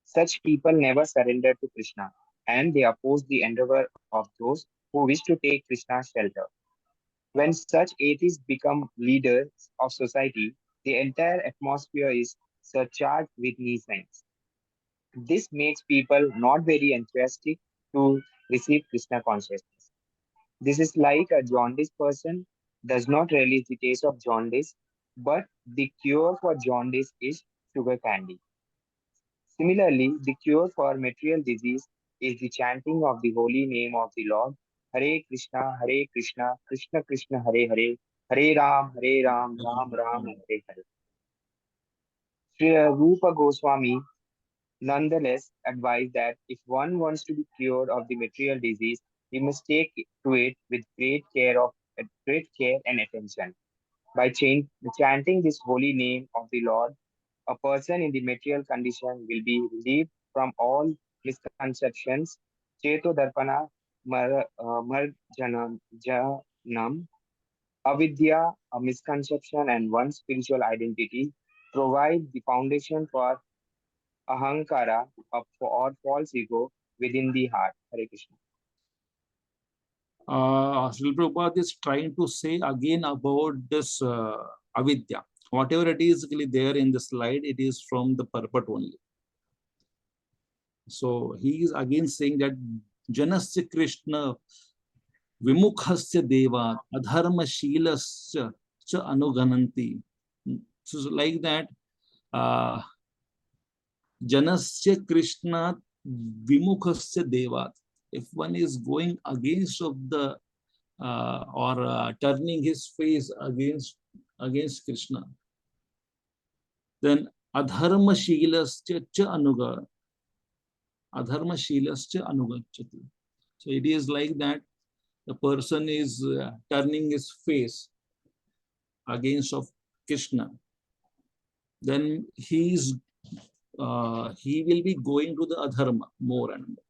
Such people never surrender to Krishna, and they oppose the endeavor of those who wish to take Krishna's shelter. When such atheists become leaders of society, the entire atmosphere is surcharged with nuisance. This makes people not very enthusiastic to receive Krishna consciousness. This is like a jaundiced person does not relish the taste of jaundice, but the cure for jaundice is sugar candy. Similarly, the cure for material disease is the chanting of the holy name of the Lord. Hare Krishna, Krishna Krishna, Hare Hare, Hare Ram, Ram Ram, Hare Hare. Sri Rupa Goswami nonetheless advised that if one wants to be cured of the material disease, he must take to it with great care and attention. By chanting this holy name of the Lord, a person in the material condition will be relieved from all misconceptions. Cheto Darpana Janam, Avidya, a misconception, and one's spiritual identity provide the foundation for Ahankara, or false ego within the heart. Hare Krishna. Srila Prabhupada is trying to say again about this avidya. Whatever it is really there in the slide, it is from the purport only. So he is again saying that Janasya Krishna Vimukhasya Deva Adharma Shilasya cha Anugananti. So like that, Janasya Krishna Vimukhasya Deva. If one is going against of the or turning his face against Krishna, then adharma shilascha anugachati. So it is like that the person is turning his face against of Krishna, then he will be going to the adharma more and more.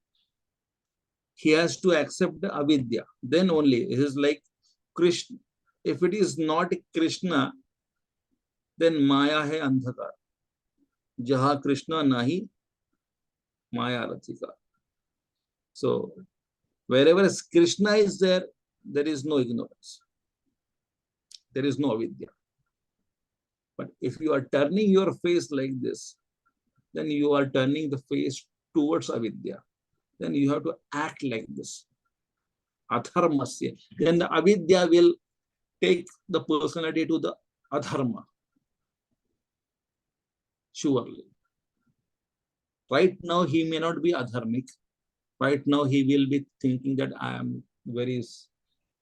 He has to accept the avidya. Then only it is like Krishna. If it is not Krishna, then Maya hai andhakar. Jaha Krishna nahi Maya rathika. So wherever Krishna is there, there is no ignorance. There is no avidya. But if you are turning your face like this, then you are turning the face towards avidya. Then you have to act like this. Adharmasya. Then the avidya will take the personality to the adharma. Surely. Right now, he may not be adharmic. Right now, he will be thinking that I am very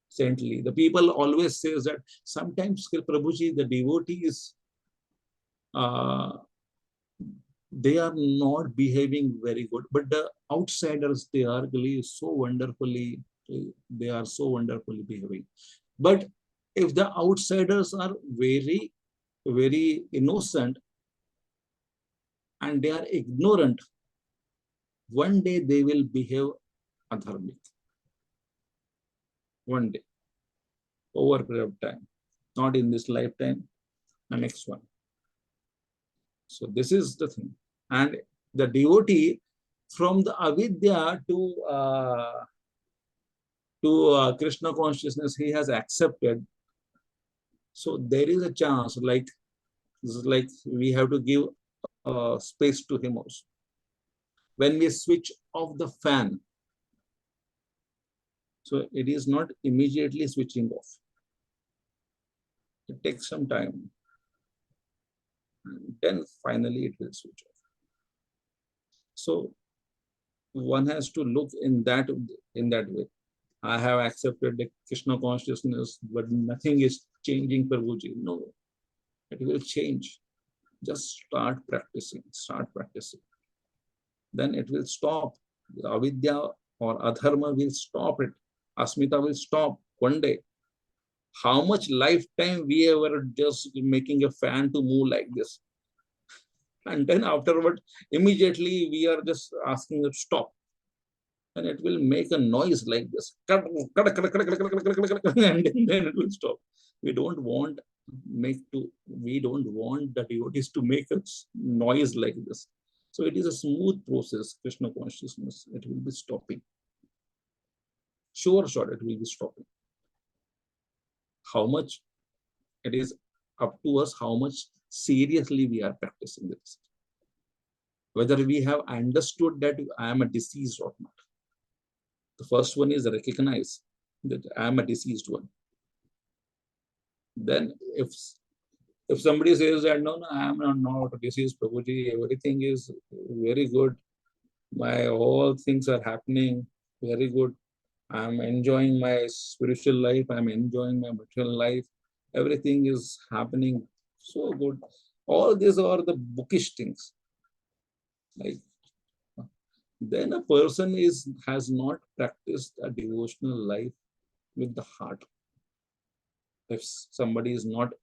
saintly. The people always says that sometimes Prabhuji, the devotees, they are not behaving very good, but the outsiders, they are really so wonderfully, they are so wonderfully behaving. But if the outsiders are very, very innocent and they are ignorant, one day they will behave adharmic. One day, over a period of time, not in this lifetime, the next one. So this is the thing. And the devotee from the avidya to Krishna consciousness, he has accepted. So there is a chance, like we have to give space to him also. When we switch off the fan, so it is not immediately switching off. It takes some time. And then finally it will switch off. So one has to look in that way. I have accepted the Krishna consciousness, but nothing is changing, Prabhuji. No, it will change. Just start practicing, then it will stop. The avidya or adharma will stop it. Asmita will stop one day. How much lifetime we were just making a fan to move like this. And then afterward, immediately we are just asking it stop. And it will make a noise like this. And then it will stop. We don't want the devotees to make a noise like this. So it is a smooth process, Krishna consciousness. It will be stopping. Sure, it will be stopping. How much it is up to us, how much seriously we are practicing this. Whether we have understood that I am a deceased or not. The first one is recognize that I am a deceased one. Then if somebody says that no, I am not deceased, Prabhuji, everything is very good. All things are happening very good. I am enjoying my spiritual life. I am enjoying my material life. Everything is happening so good. All these are the bookish things. Like, then a person has not practiced a devotional life with the heart. If somebody is not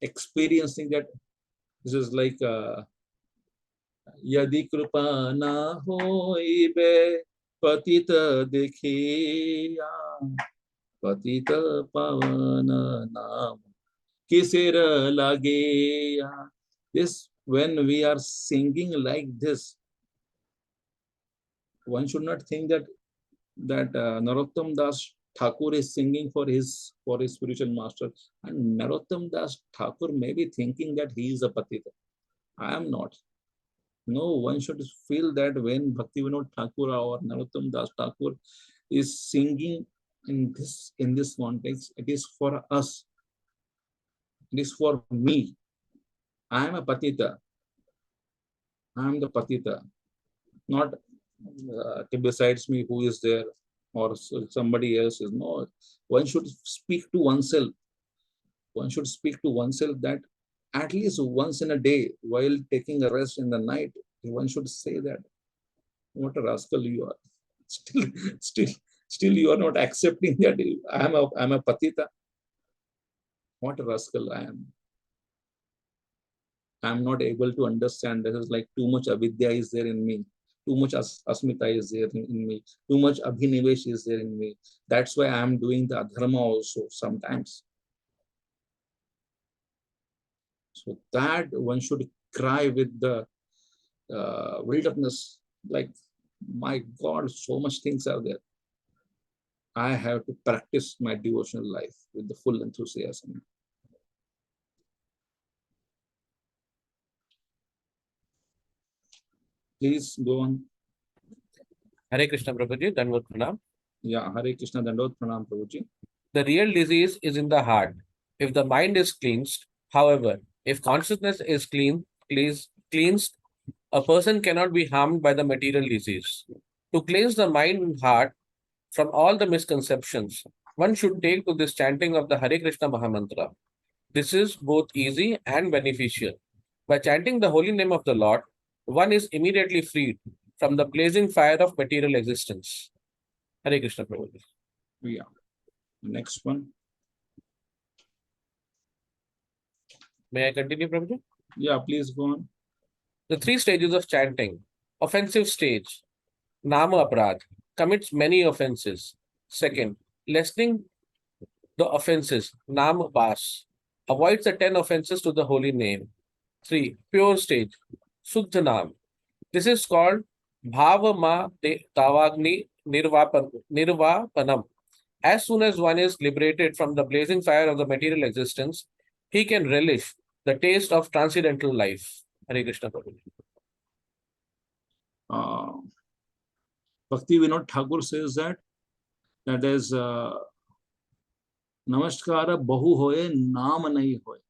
experiencing that, this is like yadi kripa na hoibe patita dekhiya patita pavana nam kisera lageya. This, when we are singing like this, one should not think that Narottam Das Thakur is singing for his spiritual master, and Narottam Das Thakur may be thinking that he is a patita. I am not. No, one should feel that when Bhakti Vinod Thakur or Narottam Das Thakur is singing in this context, it is for us. It is for me. I am a patita. I am the patita, not besides me who is there or somebody else is. No, one should speak to oneself. One should speak to oneself that at least once in a day, while taking a rest in the night, one should say that, what a rascal you are. Still you are not accepting that I am a patita. What a rascal I am. I am not able to understand. This is like too much avidya is there in me. Too much asmita is there in me. Too much abhinivesh is there in me. That's why I am doing the adharma also sometimes. So that one should cry with the wilderness, like, my God, so much things are there. I have to practice my devotional life with the full enthusiasm. Please go on. Hare Krishna Prabhuji, Dandavat Pranam. Yeah, Hare Krishna, Dandavat Pranam Prabhuji. The real disease is in the heart. If the mind is cleansed, however, if consciousness is cleansed, a person cannot be harmed by the material disease. To cleanse the mind and heart from all the misconceptions, one should take to this chanting of the Hare Krishna Mahamantra. This is both easy and beneficial. By chanting the holy name of the Lord, one is immediately freed from the blazing fire of material existence. Hare Krishna Prabhuji. Yeah. Next one. May I continue, Prabhuji? Yeah, please go on. The 3 stages of chanting. Offensive stage, Nama Aparadh, commits many offenses. Second, lessening the offenses, Nam Bas, avoids the 10 offenses to the holy name. 3, pure stage, Suddha Nam. This is called Bhava Ma Tavagni Nirvapanam. As soon as one is liberated from the blazing fire of the material existence, he can relish the taste of transcendental life. Hare Krishna Prabhuji. Bhakti Vinod Thakur says that is Namaskara Bahu Hoye, Naam Nahi Hoye.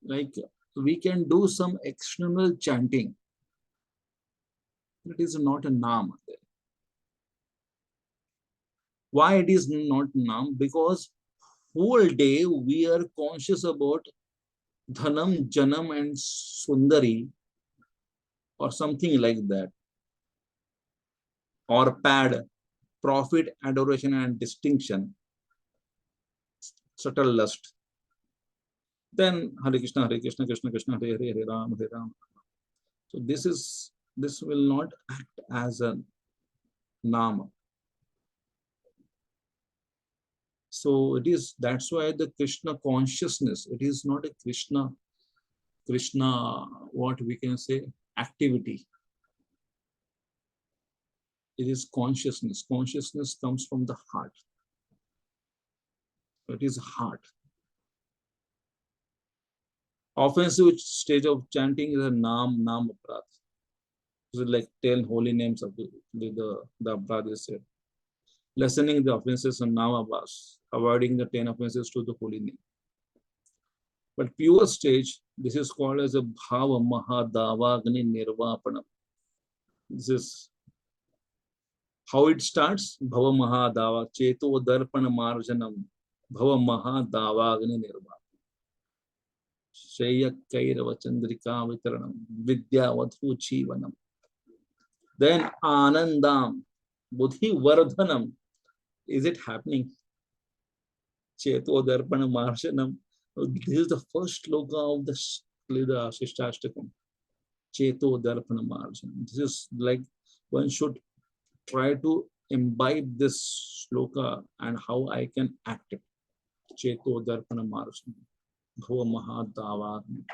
Like, we can do some external chanting. It is not a Naam. Why it is not Nam? Because whole day we are conscious about Dhanam, Janam and Sundari or something like that. Or pad, profit, adoration and distinction, subtle lust. Then Hare Krishna, Krishna Krishna, Hare Hare, Hare Ram, Hare Ram. So this will not act as a Nama. So it is, that's why the Krishna consciousness, it is not a Krishna, what we can say, activity. It is consciousness. Consciousness comes from the heart. It is heart. Offensive stage of chanting is a Nam Aparadh. It's like 10 holy names of the Aparadh is said. Lessening the offenses on Nam Abbas, avoiding the 10 offenses to the holy name. But pure stage, this is called as a Bhava Mahadavagni Nirvapanam. This is how it starts. Bhava Mahadava Cheto Darpana Marjanam Bhava Mahadavagni Nirvapanam. Shreya Kairava Chandrika Vitaranam Vidya Vathu Chivanam. Then Anandam Buddhi Vardhanam. Is it happening? Cheto Darpana Marjanam. This is the first sloka of the Shishtastakam. Cheto Darpana Marjanam. This is like one should try to imbibe this sloka and how I can act it. Cheto Darpana Marjanam. Bhava Mahadavagni.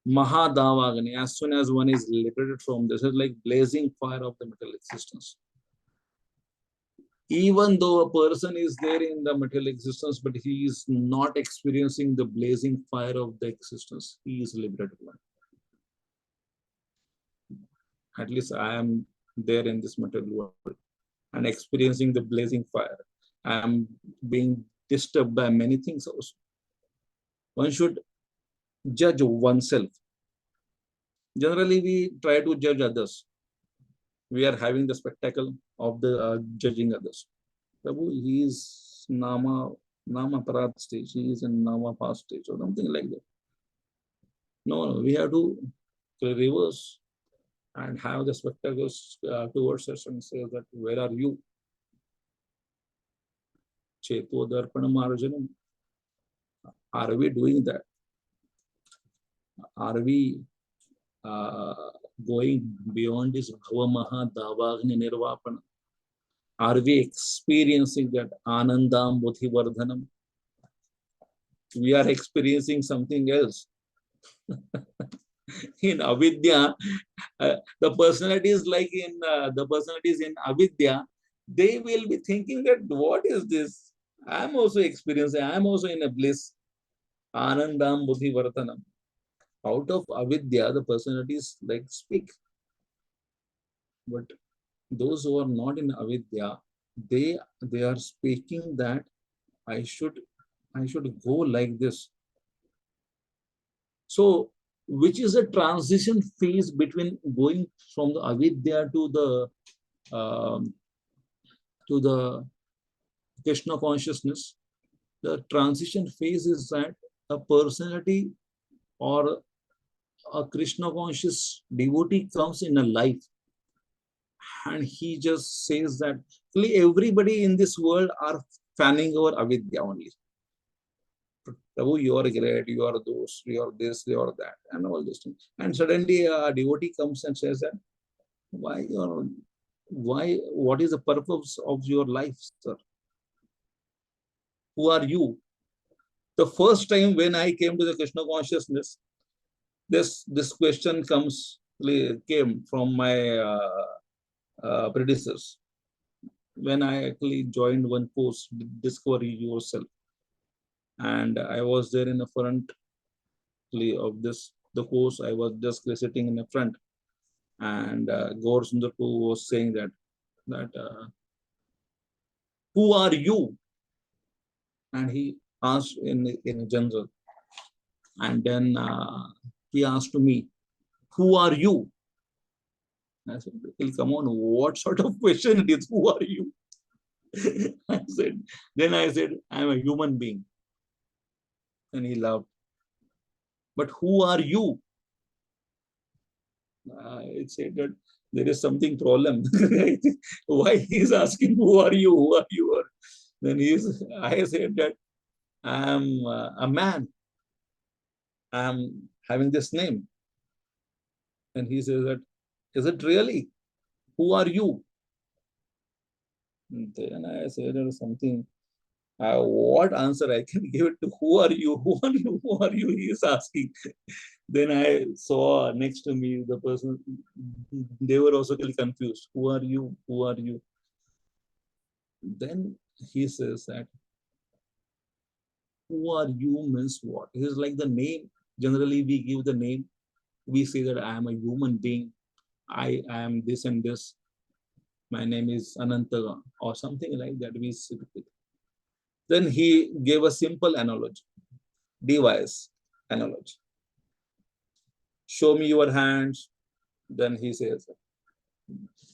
Mahadavagni, as soon as one is liberated from this, is like blazing fire of the material existence. Even though a person is there in the material existence, but he is not experiencing the blazing fire of the existence, he is liberated one. At least I am there in this material world and experiencing the blazing fire. I am being disturbed by many things also. One should judge oneself. Generally, we try to judge others. We are having the spectacle of the judging others. Prabhu, he is Nama Parad stage, he is in Nama Past stage or something like that. No, we have to reverse and have the spectacles towards us and say that, where are you? Cheto Darpana Marjanam. Are we doing that? Are we going beyond this Bhava Mahadavagni Nirvapana? Are we experiencing that Anandam Buddhi Vardhanam? We are experiencing something else. In Avidya, the personalities like in the personalities in Avidya, they will be thinking that what is this? I am also experiencing, I am also in a bliss. Anandam Buddhi Vardhanam. Out of Avidya, the personalities like speak. But those who are not in Avidya, they are speaking that I should go like this. So, which is a transition phase between going from the Avidya to the Krishna consciousness. The transition phase is that a personality or a Krishna conscious devotee comes in a life and he just says that everybody in this world are fanning over Avidya only. Prabhu, you are great, you are those, you are this, you are that, and all these things. And suddenly a devotee comes and says that, what is the purpose of your life, sir? Who are you? The first time when I came to the Krishna consciousness, this question came from my predecessors. When I actually joined one course, Discover Yourself, and I was there in the front of the course. I was just sitting in the front, and Gaur Sundar was saying that who are you? And he asked in general, and then he asked me, who are you? I said, well, come on, what sort of question it is? Who are you? I said, I'm a human being. And he laughed. But who are you? I said that there is something problem. Why he is asking, who are you? Who are you? Then I said that I am a man. I am having this name. And he says that, is it really? Who are you? And then I said there is something. What answer I can give it to? Who are you? Who are you? Who are you? He is asking. Then I saw next to me the person. They were also really confused. Who are you? Who are you? Then he says that, who are you means what? It is like the name. Generally, we give the name. We say that I am a human being. I am this and this. My name is Anant or something like that. We say. Then he gave a simple analogy, device analogy. Show me your hands. Then he says,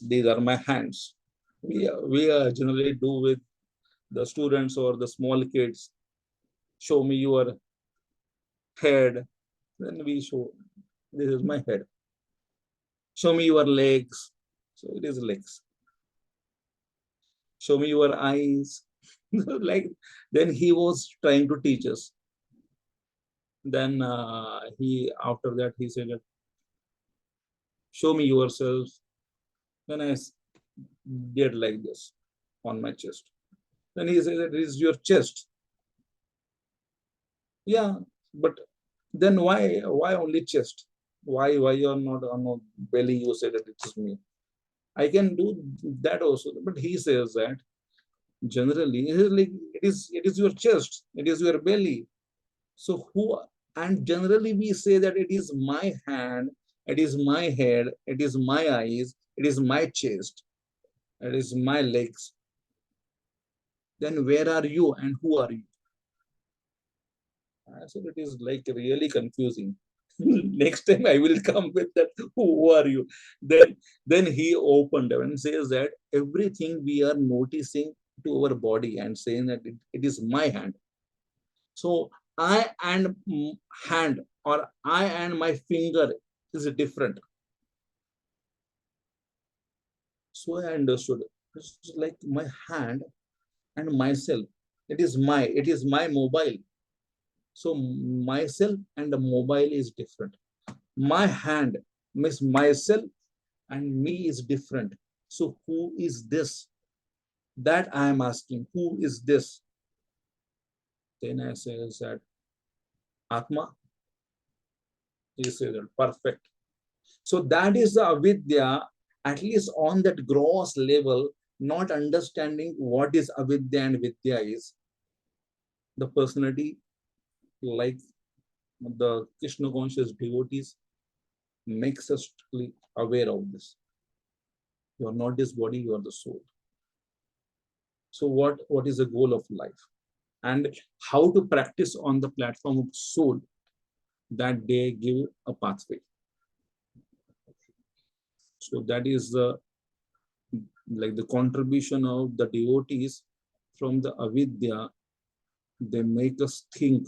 these are my hands. We generally do with the students or the small kids. Show me your head. Then we show, this is my head. Show me your legs. So it is legs. Show me your eyes. Like, then he was trying to teach us. Then after that, he said, show me yourself. Then I did like this on my chest. Then he said, it is your chest. Yeah, but then why only chest? Why you're not on belly? You said that it is me. I can do that also. But he says that generally it is your chest, it is your belly. So who, and generally we say that it is my hand, it is my head, it is my eyes, it is my chest, it is my legs. Then where are you and who are you? I said it is like really confusing. Next time I will come with that. Who are you? Then he opened and says that everything we are noticing to our body and saying that it is my hand. So I and hand or I and my finger is different. So I understood. It's like my hand and myself. It is my mobile. So myself and the mobile is different. My hand means myself and me is different. So who is this? That I am asking. Who is this? Then I say that Atma. He says that perfect. So that is the avidya, at least on that gross level, not understanding what is avidya and vidya is. The personality, like the Krishna conscious devotees, makes us aware of this. You are not this body, you are the soul. So what is the goal of life? And how to practice on the platform of soul, that they give a pathway. So that is the contribution of the devotees from the avidya. They make us think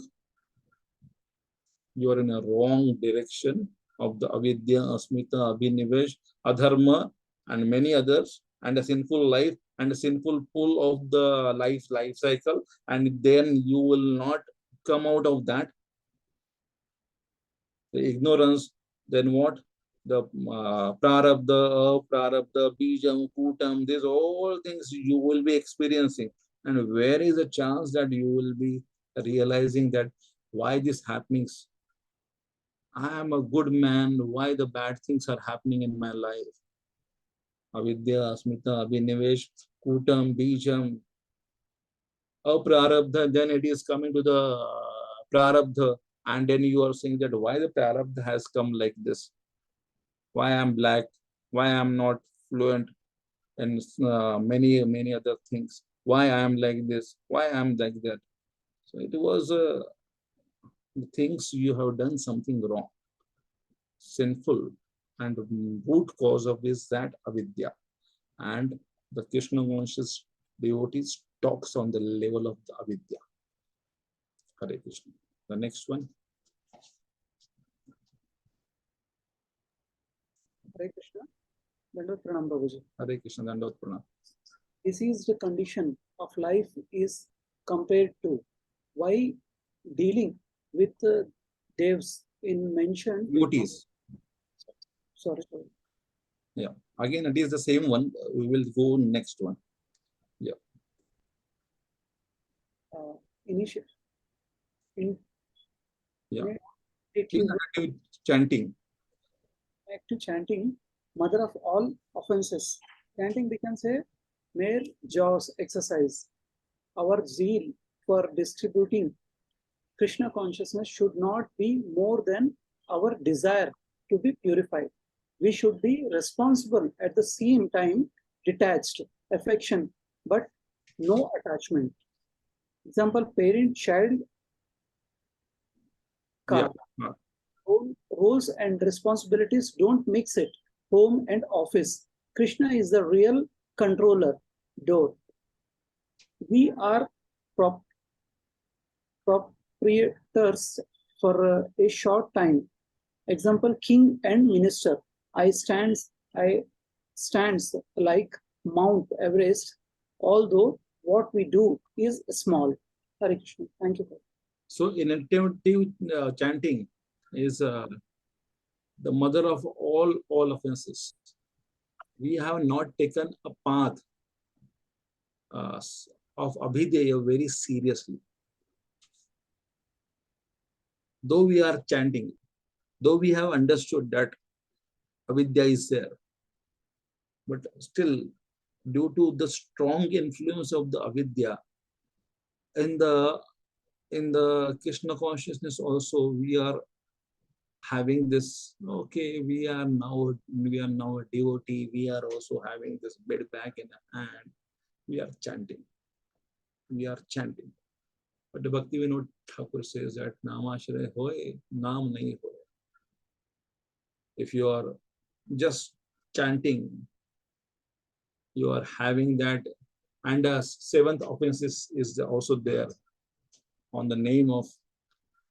you are in a wrong direction of the avidya, asmita, abhinivesh, adharma, and many others, and a sinful life and a sinful pull of the life cycle, and then you will not come out of that. The ignorance, then what? The prarabdha, aprarabdha, bijam, kutam, these all things you will be experiencing. And where is the chance that you will be realizing that why this happens? I am a good man, why the bad things are happening in my life? Avidya, asmita, abhinivesh, kutam, bijam, aprarabdha, then it is coming to the prarabdha, and then you are saying that why the prarabdha has come like this? Why I'm black? Why I'm not fluent in many other things? Why I'm like this? Why I'm like that? So it was things you have done something wrong, sinful, and the root cause of is that avidya. And the Krishna conscious devotees talks on the level of the avidya. Hare Krishna. The next one. Hare Krishna. Dandavata Pranam, Prabhuji. Hare Krishna. Dandavata Pranam. Diseased condition of life is compared to why dealing with devs in mentioned. Devotees. Sorry. Yeah. Again, it is the same one. We will go next one. Yeah. Initial. Yeah. Active Inactive chanting. chanting, mother of all offenses. Chanting becomes a mere jaws exercise. Our zeal for distributing Krishna consciousness should not be more than our desire to be purified. We should be responsible at the same time, detached, affection, but no attachment. Example, parent-child car. Yeah. Roles and responsibilities don't mix it. Home and office. Krishna is the real controller, door. We are proprietors for a short time. Example, king and minister. I stands like Mount Everest, although what we do is small. Hare Krishna. Thank you. So inactive chanting is the mother of all offenses. We have not taken a path of abhidheya very seriously. Though we are chanting, though we have understood that avidya is there, but still, due to the strong influence of the avidya in the Krishna consciousness also, we are having this. Okay, we are now a devotee. We are also having this bed bag in hand. We are chanting. But the Bhakti Vinod Thakur says that Namashray hoye, Naam nahi hoye. If you are just chanting, you are having that, and a seventh offense is also there on the name of,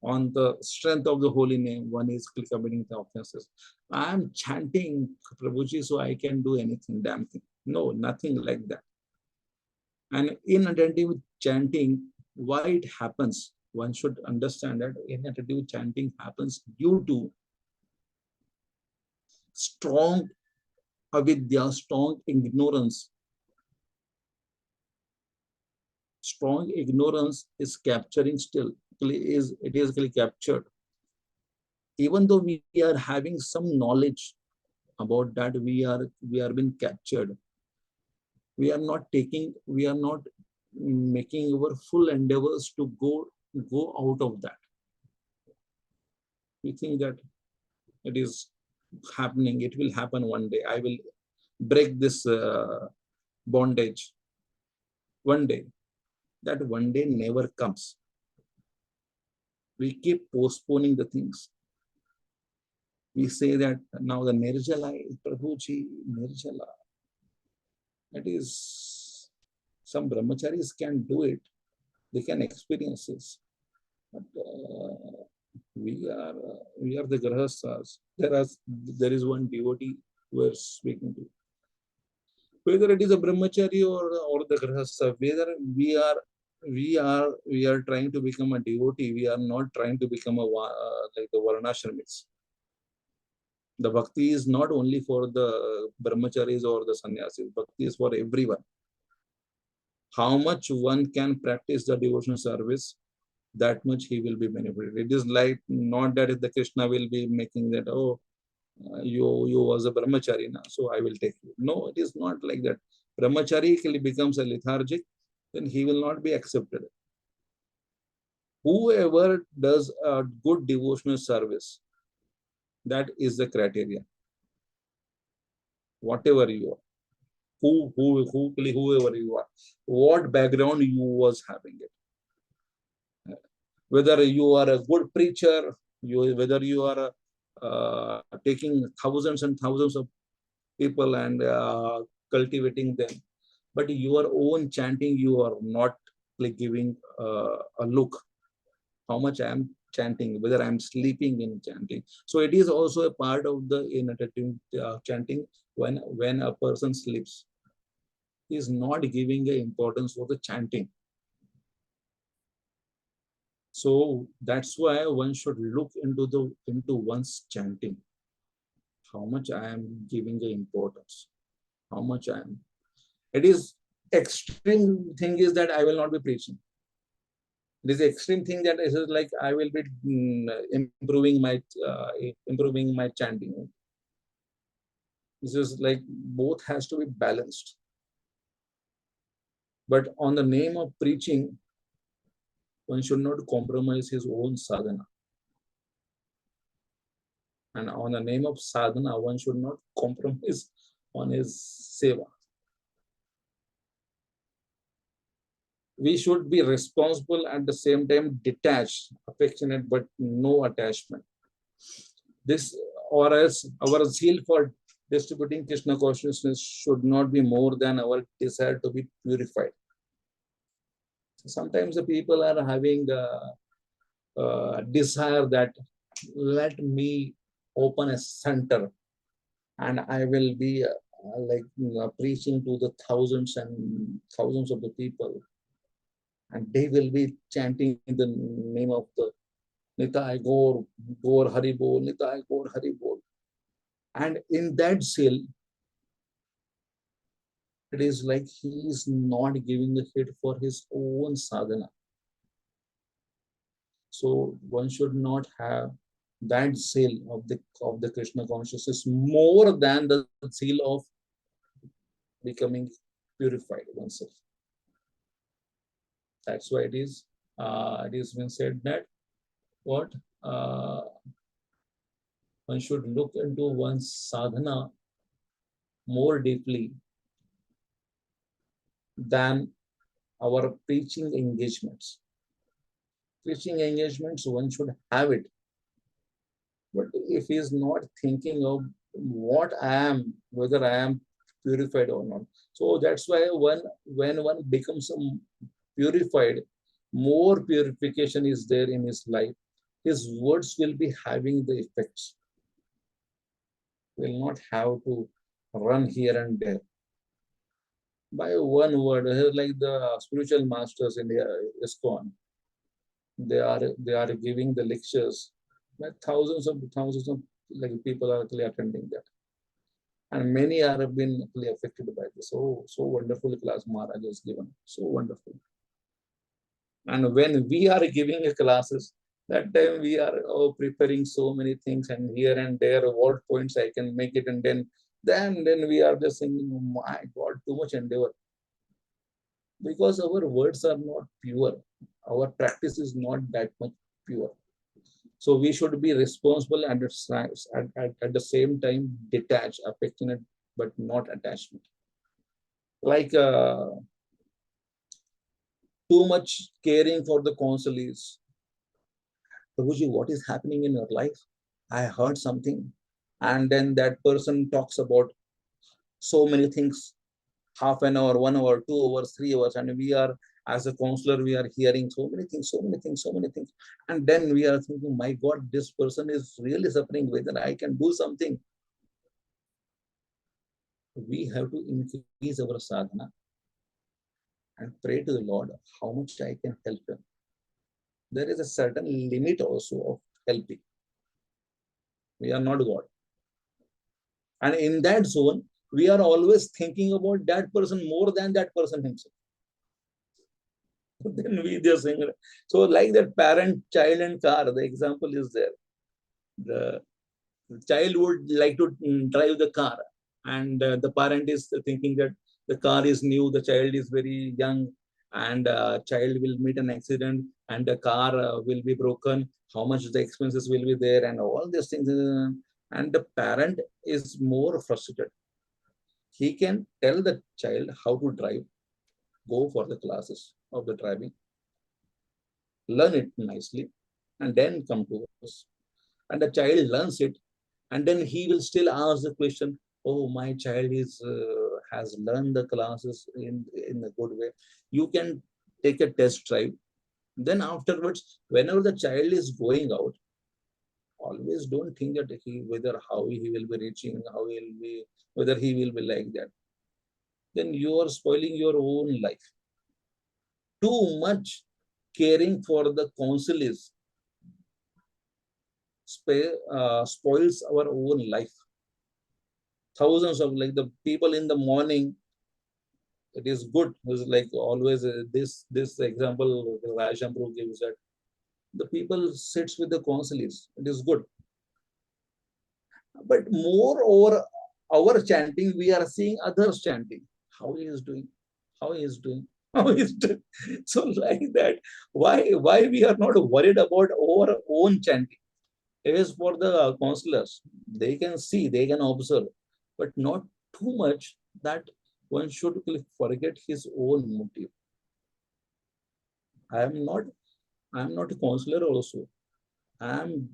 on the strength of the holy name. One is committing the offenses. I am chanting Prabhuji, so I can do anything, damn thing. No, nothing like that. And inattentive chanting, why it happens? One should understand that inattentive chanting happens due to strong avidya, strong ignorance. Strong ignorance is capturing still. It is captured. Even though we are having some knowledge about that, we are being captured. We are not making our full endeavors to go out of that. We think that it is happening, it will happen one day. I will break this bondage one day. That one day never comes. We keep postponing the things. We say that now the Nirjala, Prabhuji, Nirjala. That is, some brahmacharis can do it. They can experience this. But we are the grahasthas. There is one devotee we are speaking to. Whether it is a brahmachari or the grahastha, whether we are trying to become a devotee, we are not trying to become like the varnashramites. The bhakti is not only for the brahmacharis or the sannyasis. Bhakti is for everyone. How much one can practice the devotional service, that much he will be benefited. It is like not that if the Krishna will be making that, oh, you was a brahmachari now, so I will take you. No, it is not like that. Brahmachari becomes a lethargic, then he will not be accepted. Whoever does a good devotional service, that is the criteria. Whatever you are, whoever you are, what background you was having it. Whether you are a good preacher, whether you are taking thousands and thousands of people and cultivating them. But your own chanting, you are not like giving a look how much I am chanting, whether I am sleeping in chanting. So it is also a part of the inattentive chanting. When a person sleeps, he is not giving a importance for the chanting. So that's why one should look into one's chanting. How much I am giving the importance. How much I am. It is extreme thing is that I will not be preaching. It is extreme thing that is like I will be improving my chanting. This is like both has to be balanced. But on the name of preaching, one should not compromise his own sadhana. And on the name of sadhana, one should not compromise on his seva. We should be responsible at the same time, detached, affectionate, but no attachment. This, or else our zeal for distributing Krishna consciousness should not be more than our desire to be purified. Sometimes the people are having a desire that let me open a center and I will be preaching to the thousands and thousands of the people, and they will be chanting in the name of the Nitai Gaur, Gaur Hari Bol, Nitai Gaur Hari Bol. And in that zeal, it is like he is not giving the hit for his own sadhana. So one should not have that zeal of the Krishna consciousness more than the zeal of becoming purified oneself. That's why it is been said that what one should look into one's sadhana more deeply than our preaching engagements. Preaching engagements, one should have it. But if he is not thinking of what I am, whether I am purified or not. So that's why when one becomes purified, more purification is there in his life. His words will be having the effects. Will not have to run here and there. By one word, like the spiritual masters in the ISKCON, they are giving the lectures. Like thousands of like people are actually attending that, and many are been actually affected by this. So wonderful class Maharaj has given, so wonderful. And when we are giving classes, that time we are preparing so many things, and here and there, what points I can make it, and then we are just saying, oh my God, too much endeavor. Because our words are not pure, our practice is not that much pure. So we should be responsible and at the same time detached, affectionate, but not attachment. Like too much caring for the consolees. Prabhuji, what is happening in your life? I heard something. And then that person talks about so many things, half an hour, 1 hour, 2 hours, 3 hours. And we are, as a counselor, we are hearing so many things. And then we are thinking, my God, this person is really suffering, whether I can do something. We have to increase our sadhana and pray to the Lord how much I can help him. There is a certain limit also of helping. We are not God. And in that zone, we are always thinking about that person more than that person himself. Then we just sing. So like that parent, child and car, the example is there. The child would like to drive the car, and the parent is thinking that the car is new, the child is very young, and child will meet an accident and the car will be broken, how much the expenses will be there, and all these things. And the parent is more frustrated. He can tell the child how to drive, go for the classes of the driving, learn it nicely, and then come to us. And the child learns it, And then he will still ask the question, oh, my child is has learned the classes in a good way. You can take a test drive. Then afterwards, whenever the child is going out, always don't think that whether how he will be reaching, how he will be, whether he will be like that. Then you are spoiling your own life. Too much caring for the counsel is spoils our own life. Thousands of like the people in the morning, it is good. It's like always this example Rajambru gives, that the people sits with the counsellors. It is good. But more over our chanting, we are seeing others chanting. How he is doing, how he is doing, how he is doing. So like that, why we are not worried about our own chanting? It is for the counselors. They can see, they can observe, but not too much that one should forget his own motive. I am not a counselor also. I'm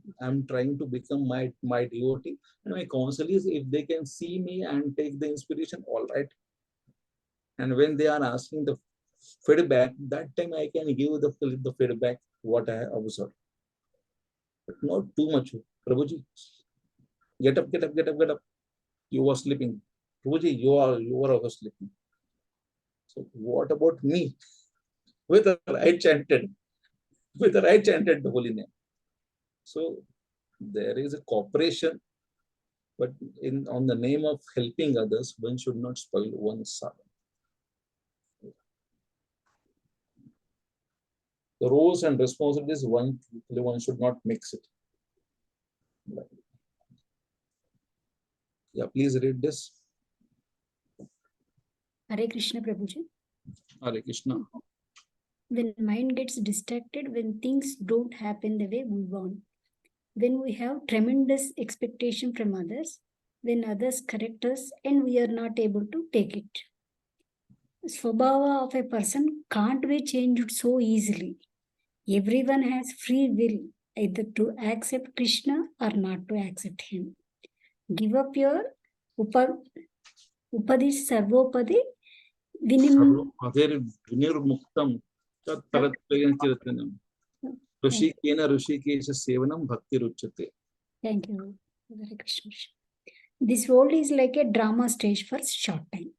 trying to become my devotee, and my counsellors, if they can see me and take the inspiration, all right. And when they are asking the feedback, that time I can give the feedback what I observed, but not too much. Prabhuji, get up, get up, get up, get up. You were sleeping. Prabhuji, you are also sleeping. So what about me? Whether I chanted the holy name. So there is a cooperation, but on the name of helping others, one should not spoil one's sadhana. The roles and responsibilities, one should not mix it. Yeah, please read this. Hare Krishna, Prabhuji. Hare Krishna. When mind gets distracted, when things don't happen the way we want, when we have tremendous expectation from others, when others correct us and we are not able to take it. Swabhava of a person can't be changed so easily. Everyone has free will either to accept Krishna or not to accept him. Give up your upadi sarvopadi vinim. Vinirmuktam tarat Rishikesh सेवनम भक्ति रुच्यते. Thank you. Hare Krishna. This world is like a drama stage for short time.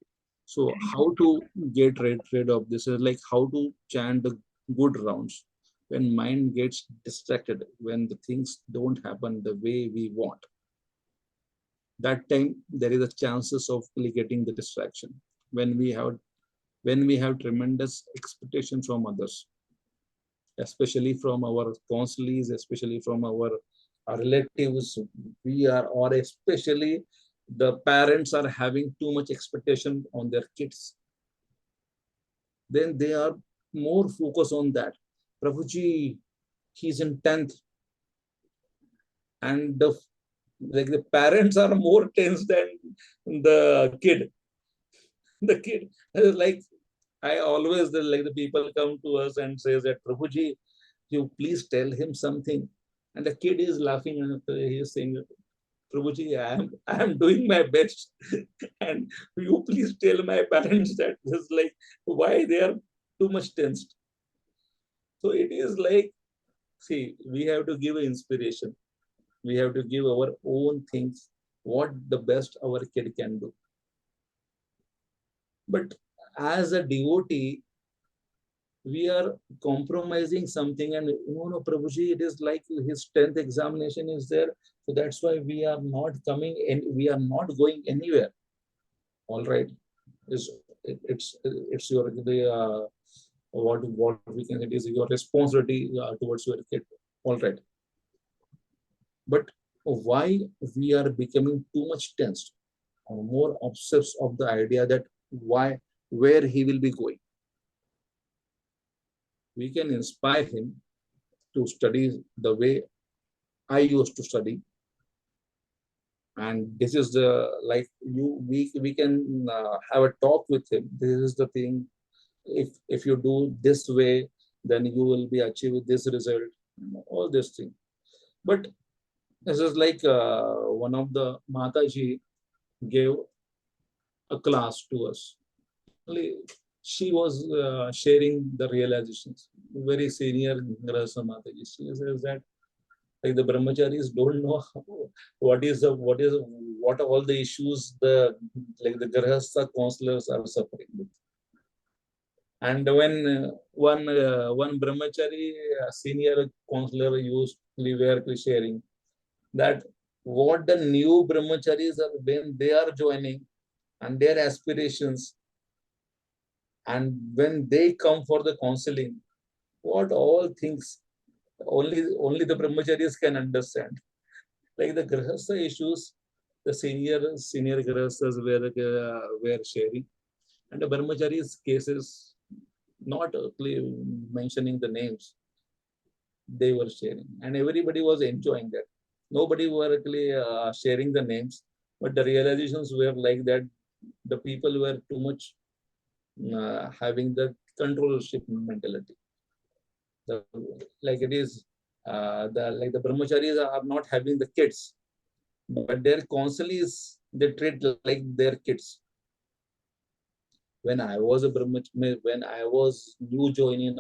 So how to get rid of this is like how to chant the good rounds when mind gets distracted, when the things don't happen the way we want. That time there is a chances of getting the distraction when we have tremendous expectation from others, especially from our counsellors, especially from our relatives, or especially the parents are having too much expectation on their kids. Then they are more focused on that. Prabhuji, he's in 10th. And the parents are more tense than the kid. The kid, like I always, the people come to us and says that, Prabhuji, you please tell him something. And the kid is laughing and he is saying, Prabhuji, I am doing my best. And you please tell my parents that this is like, why they are too much tensed. So it is like, see, we have to give inspiration. We have to give our own things, what the best our kid can do. But as a devotee, we are compromising something, and no, Prabhuji, it is like his 10th examination is there, so that's why we are not coming and we are not going anywhere. All right, it's your what we can, it is your responsibility towards your kid. All right, but why we are becoming too much tensed or more obsessed of the idea that where he will be going? We can inspire him to study the way I used to study. And this is the, like we can have a talk with him. This is the thing. If you do this way, then you will be achieving this result. All this thing. But This is like one of the Mataji gave a class to us. She was sharing the realizations. Very senior Grahastha Mataji. She says that like the brahmacharis don't know what are all the issues the Grahastha counselors are suffering with. And when one brahmachari senior counselor we were sharing that what the new brahmacharis are when they are joining and their aspirations, and when they come for the counseling, what all things only the brahmacharis can understand. Like the grahastha issues, the senior grahasthas were sharing, and the brahmacharis cases, not mentioning the names, they were sharing, and everybody was enjoying that. Nobody were actually sharing the names, but the realizations were like that. The people were too much having the controllership mentality. Like it is, the brahmacharis are not having the kids, but their counsel they treat like their kids. When I was a brahmachari, when I was new joining,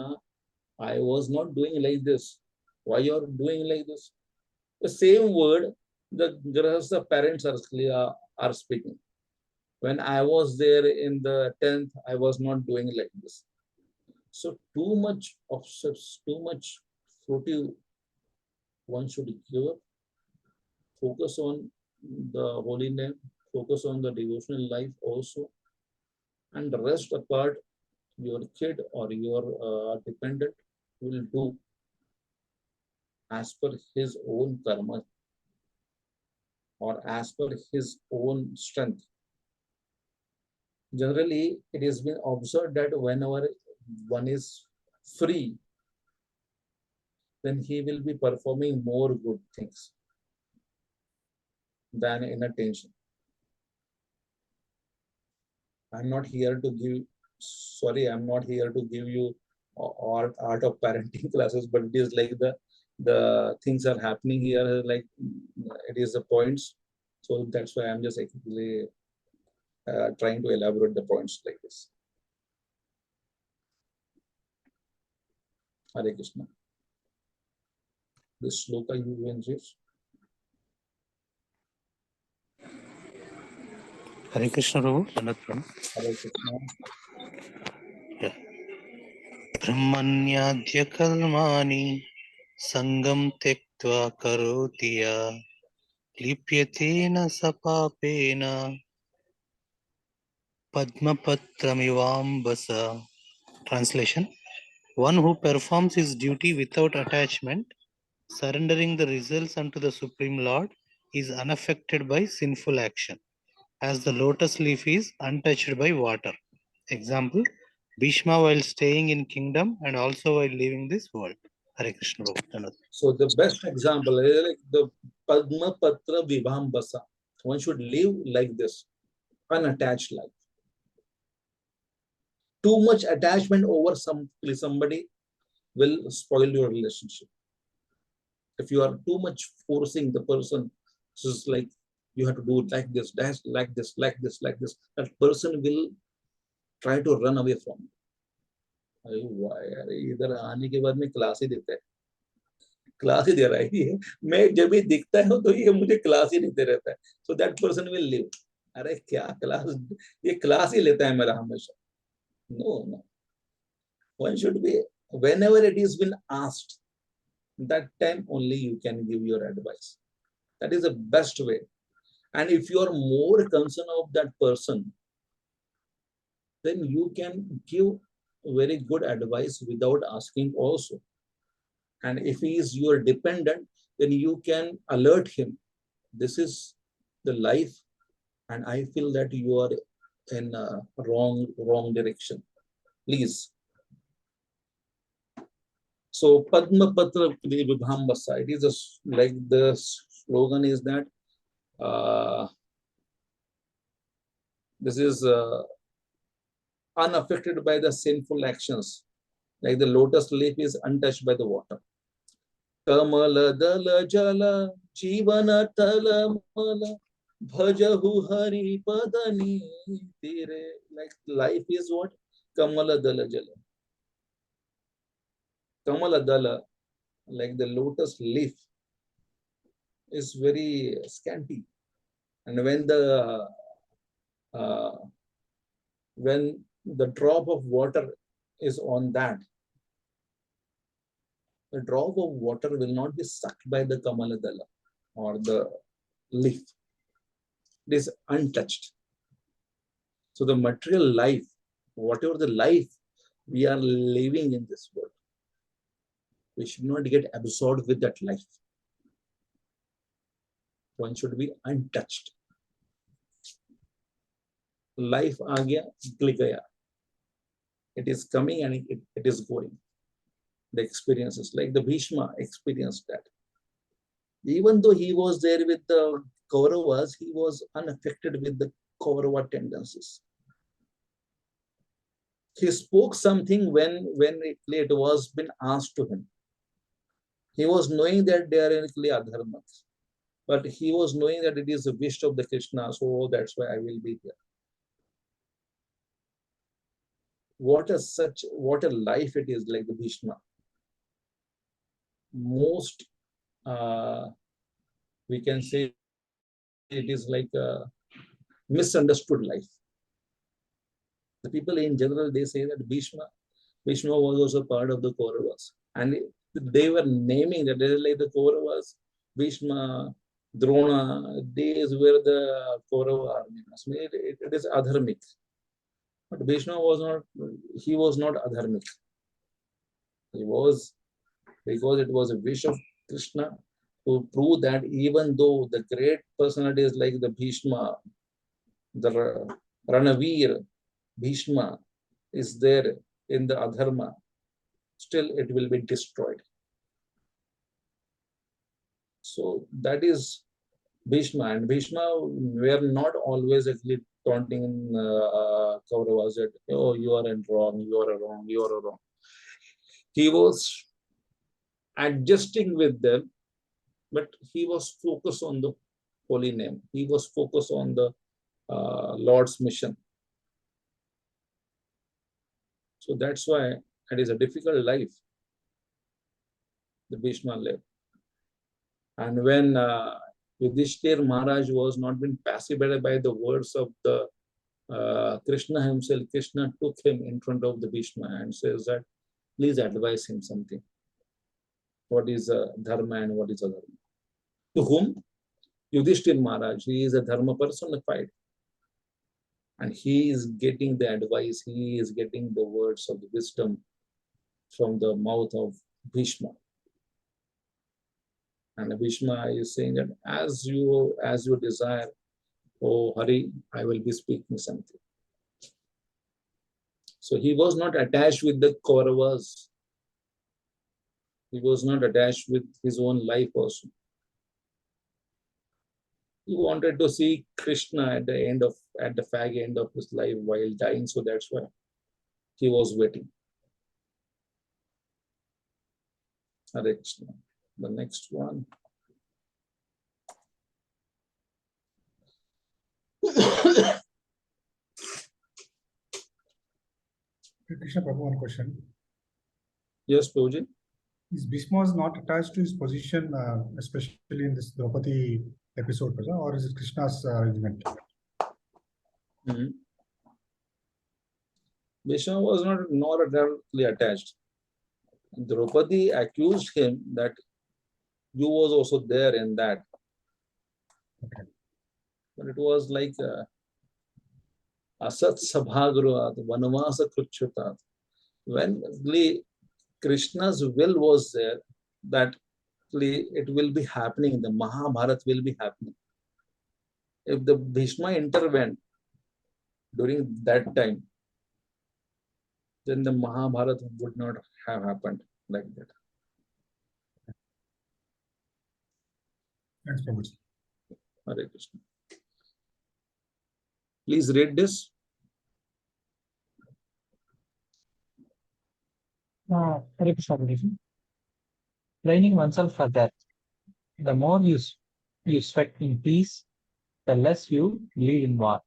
I was not doing like this. Why you are doing like this? The same word the grahastha parents are speaking. When I was there in the 10th, I was not doing like this. So too much obsessed, too much fruitive one should give up. Focus on the holy name, focus on the devotional life also, and the rest apart, your kid or your dependent will do as per his own karma or as per his own strength. Generally, it has been observed that whenever one is free, then he will be performing more good things than in a tension. I'm not here to give you art of parenting classes, but it is like the things are happening here, like it is the points. So that's why I'm just actually trying to elaborate the points like this. Hare Krishna. This shloka you can read. Hare Krishna, Prabhu. Anant Prabhu. Hare Krishna. ब्रह्मण्याद्य कर्माणि सङ्गं त्यक्त्वा करोति या लिप्यते न स पापेन padmapatramivambasa. Translation: one who performs his duty without attachment, surrendering the results unto the Supreme Lord, is unaffected by sinful action, as the lotus leaf is untouched by water. Example: Bhishma while staying in kingdom and also while leaving this world. Hare Krishna. So the best example is like the Padma Patra Vibhambasa. One should live like this, unattached life. Too much attachment over somebody will spoil your relationship. If you are too much forcing the person, just like you have to do it like this, like this, like this, like this, that person will try to run away from you. इधर आने के बाद में class ही देता है, class ही दे रहा है ये, मैं जब भी दिखता है तो ये मुझे क्लास ही देते रहता है. So that person will leave. अरे क्या क्लास, ये क्लास ही लेता है मेरा हमेशा. No. One should be, whenever it is been asked, that time only you can give your advice. That is the best way. And if you are more concerned of that person, then you can give very good advice without asking also. And if he is your dependent, then you can alert him. This is the life, and I feel that you are in a wrong direction. Please. So Padma Patra Vibhambasa, it is like the slogan is that this is unaffected by the sinful actions, like the lotus leaf is untouched by the water. Kamala dala jala Jivana talamala bhajahu hari padani tire. Like life is what? Kamala dala jala. Kamala dala, like the lotus leaf, is very scanty. And uh, when the drop of water is on that, the drop of water will not be sucked by the Kamaladala or the leaf. It is untouched. So the material life, whatever the life we are living in this world, we should not get absorbed with that life. One should be untouched. Life aa gaya, nikal gaya. It is coming and it is going. The experiences, like the Bhishma experienced that. Even though he was there with the Kauravas, he was unaffected with the Kaurava tendencies. He spoke something when it was been asked to him. He was knowing that they are actually adharmas, but he was knowing that it is the wish of the Krishna, so that's why I will be here. What a life it is, like the Bhishma. Most we can say it is like a misunderstood life. The people in general, they say that Bhishma was also part of the Kauravas, and they were naming that they like the Kauravas, Bhishma, Drona. These were the Kaurava army. It is adharmic, but Bhishma was not. He was not adharmic. He was, because it was a wish of Krishna to prove that even though the great personalities like the Bhishma, the Ranavir, Bhishma is there in the adharma, still it will be destroyed. So that is Bhishma, and Bhishma were not always actually taunting Kauravas that, oh, you are wrong, you are wrong, you are wrong. He was adjusting with them, but he was focused on the holy name. He was focused on the Lord's mission. So that's why it is a difficult life the Bhishma lived. And when Yudhishthir Maharaj was not been pacified by the words of the Krishna himself, Krishna took him in front of the Bhishma and says that, please advise him something. What is dharma and what is adharma? To whom? Yudhishthir Maharaj, he is a dharma personified. And he is getting the advice, he is getting the words of the wisdom from the mouth of Bhishma. And Bhishma is saying that as you desire, oh Hari, I will be speaking something. So he was not attached with the Kauravas. He was not attached with his own life also. He wanted to see Krishna at the fag end of his life while dying, so that's why he was waiting. Hare Krishna. The next one. Krishna Prabhu, one question. Yes, Prabhuji. Is Bhishma was not attached to his position, especially in this Draupadi episode, or is it Krishna's arrangement? Bhishma was not directly attached. Draupadi accused him that you was also there in that. Okay. But it was like Asat Sabhagruat, Vanavasa Kruchutat. When Krishna's will was there, that it will be happening, the Mahabharata will be happening. If the Bhishma intervened during that time, then the Mahabharata would not have happened like that. Thanks, Prabhuji. Hare Krishna. Please read this. Hare Krishna, Guruji. Training oneself for that. The more you you sweat in peace, the less you bleed in war.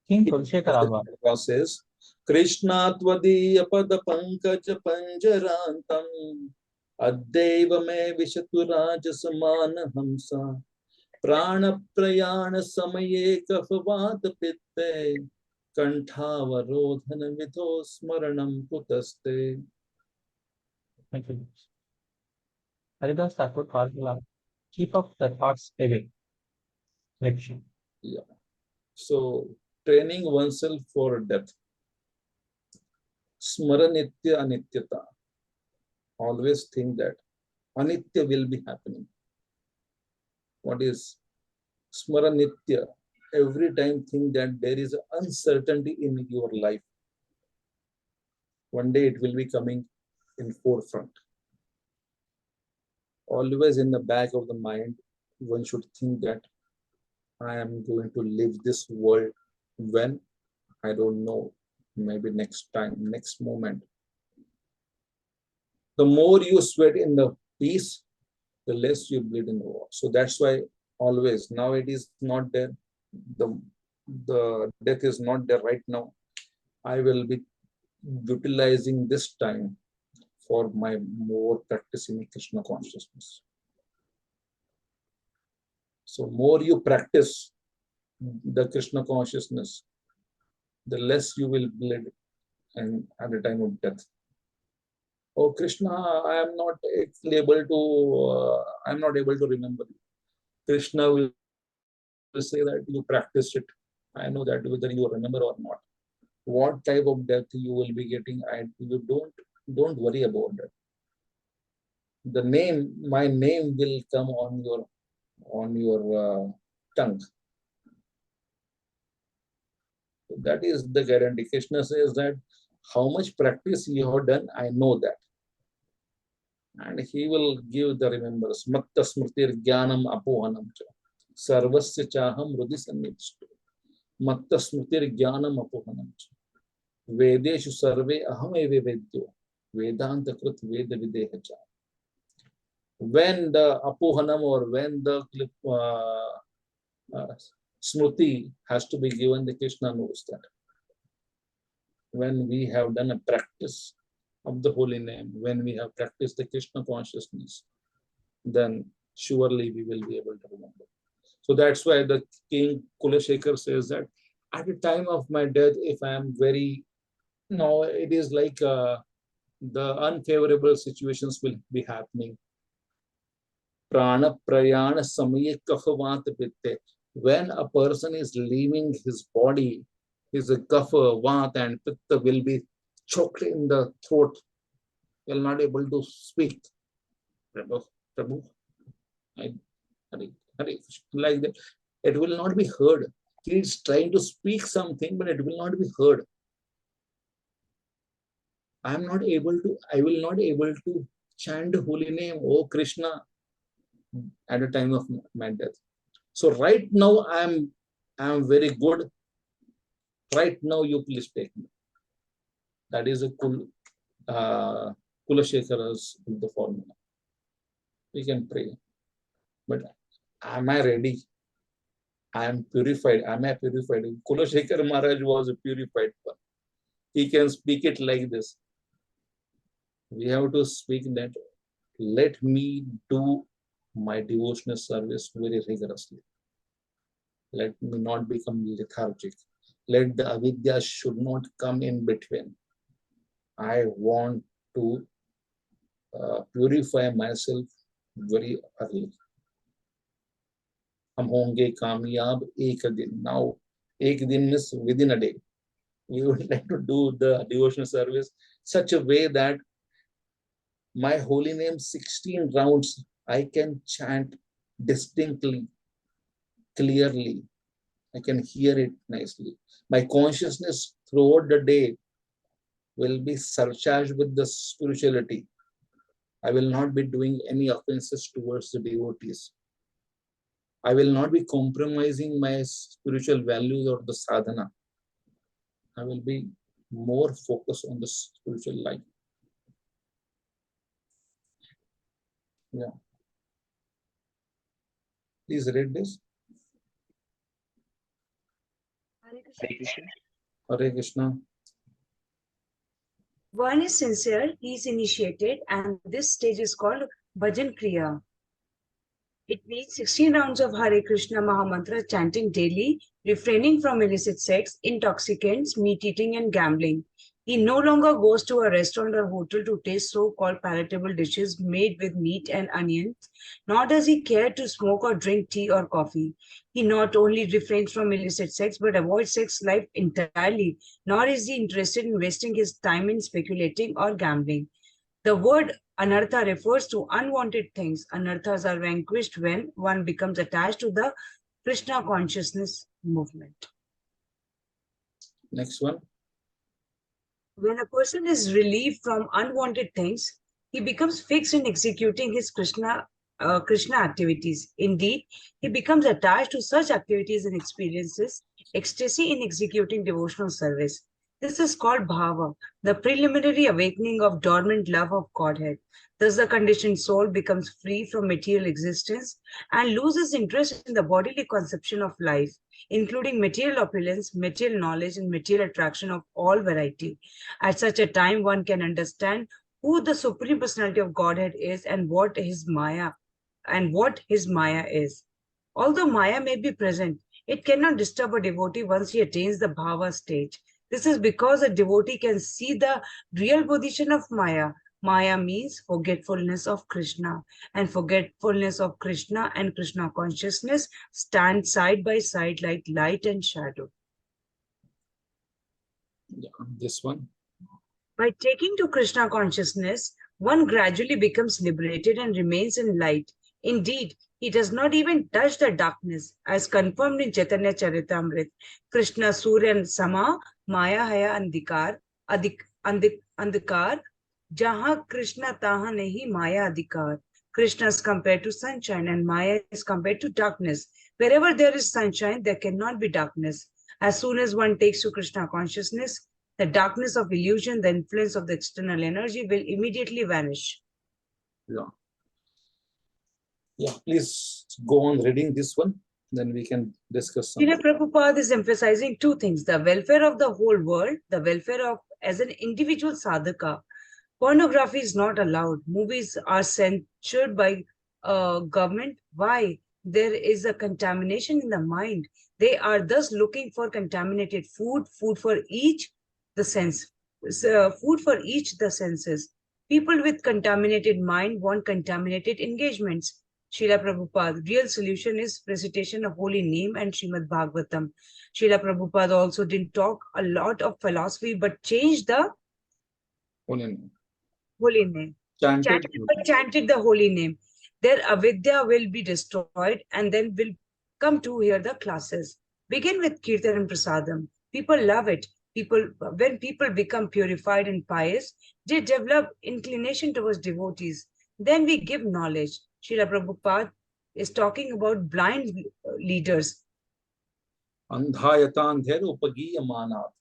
King Kulshekara says, Krishna Tvadiya Pada Pankaj Panjarantam Addeva Me Vishaturaj Samana Hamsa Prana Prayana Samaye Kafavat Pitte Kantavarodhana Vidho Smaranam Putaste. Thank you. Haridas Thakur formula. Keep up the thoughts away. Lection. Yeah. So, training oneself for death. Smaranitya Anityata. Always think that Anitya will be happening. What is Smaranitya? Every time think that there is uncertainty in your life. One day it will be coming in forefront. Always in the back of the mind, one should think that I am going to leave this world when, I don't know, maybe next time, next moment. The more you sweat in the peace, the less you bleed in the war. So that's why always, now it is not there. The death is not there right now. I will be utilizing this time for my more practice in Krishna consciousness. So more you practice the Krishna consciousness, the less you will bleed and at the time of death. Oh Krishna, I am not able to remember. Krishna will say that you practiced it. I know that whether you remember or not. What type of death you will be getting, you don't worry about that. The name, my name will come on your tongue. That is the guarantee. Krishna says that how much practice you have done, I know that. And he will give the remembrance. Matta smritir jnanam apohanam cha. Sarvasya chaham rudhi sannivishto. Matta smritir jnanam apohanam cha. Vedeshu sarve aham eve vedyo. Vedanta krit veda videha cha. When the apohanam or when the smriti has to be given, the Krishna knows that. When we have done a practice of the holy name, when we have practiced the Krishna consciousness, then surely we will be able to remember. So that's why the King Kulashekar says that at the time of my death, if I am very, it is like the unfavorable situations will be happening. Prana prayana samaye kafavat pitte. When a person is leaving his body, his kapha, vat and pitta will be choked in the throat, will not able to speak. Prabhu, like that. It will not be heard. He is trying to speak something, but it will not be heard. I will not able to chant the holy name, oh Krishna, at the time of my death. So right now I am very good. Right now you please take me. That is a Kulashekara's the formula. We can pray. But am I ready? I am purified. Am I purified? Kulashekara Maharaj was a purified one. He can speak it like this. We have to speak that, let me do my devotional service very rigorously. Let me not become lethargic. Let the avidya should not come in between. I want to purify myself very early. हम होंगे कामयाब एक दिन. Now, एक दिन means within a day. We would like to do the devotional service such a way that my holy name 16 rounds I can chant distinctly, clearly. I can hear it nicely. My consciousness throughout the day will be surcharged with the spirituality. I will not be doing any offenses towards the devotees. I will not be compromising my spiritual values or the sadhana. I will be more focused on the spiritual life. Yeah. Please read this. Hare Krishna. Hare Krishna. One is sincere, he is initiated, and this stage is called Bhajan Kriya. It needs 16 rounds of Hare Krishna Mahamantra chanting daily, refraining from illicit sex, intoxicants, meat eating, and gambling. He no longer goes to a restaurant or hotel to taste so-called palatable dishes made with meat and onions, nor does he care to smoke or drink tea or coffee. He not only refrains from illicit sex, but avoids sex life entirely, nor is he interested in wasting his time in speculating or gambling. The word anartha refers to unwanted things. Anarthas are vanquished when one becomes attached to the Krishna consciousness movement. Next one. When a person is relieved from unwanted things, he becomes fixed in executing his Krishna activities. Indeed, he becomes attached to such activities and experiences, ecstasy in executing devotional service. This is called bhava, the preliminary awakening of dormant love of Godhead. Thus, the conditioned soul becomes free from material existence and loses interest in the bodily conception of life, including material opulence, material knowledge, and material attraction of all variety. At such a time, one can understand who the Supreme Personality of Godhead is and what his Maya is. Although Maya may be present, it cannot disturb a devotee once he attains the bhava stage. This is because a devotee can see the real position of Maya. Maya means forgetfulness of Krishna, and forgetfulness of Krishna and Krishna consciousness stand side by side like light and shadow. Yeah, this one. By taking to Krishna consciousness, one gradually becomes liberated and remains in light. Indeed, he does not even touch the darkness, as confirmed in Chaitanya Charitamrita. Krishna Surya and Sama, Maya Haya Andikar, Andikar, Jaha Krishna Taha Nahi Maya Adhikar. Krishna is compared to sunshine and Maya is compared to darkness. Wherever there is sunshine, there cannot be darkness. As soon as one takes to Krishna consciousness, the darkness of illusion, the influence of the external energy will immediately vanish. Yeah. Yeah, please go on reading this one. Then we can discuss some. Srila Prabhupada is emphasizing two things: the welfare of the whole world, the welfare of as an individual sadhaka. Pornography is not allowed. Movies are censored by government. Why? There is a contamination in the mind. They are thus looking for contaminated food, food for each the senses. People with contaminated mind want contaminated engagements. Srila Prabhupada, real solution is recitation of holy name and Srimad Bhagavatam. Srila Prabhupada also didn't talk a lot of philosophy, but changed the holy name. Chanted the holy name. Their avidya will be destroyed and then will come to hear the classes. Begin with Kirtan and Prasadam. People love it. When people become purified and pious, they develop inclination towards devotees. Then we give knowledge. Srila Prabhupada is talking about blind leaders. Andhayatandher upagiyamanat.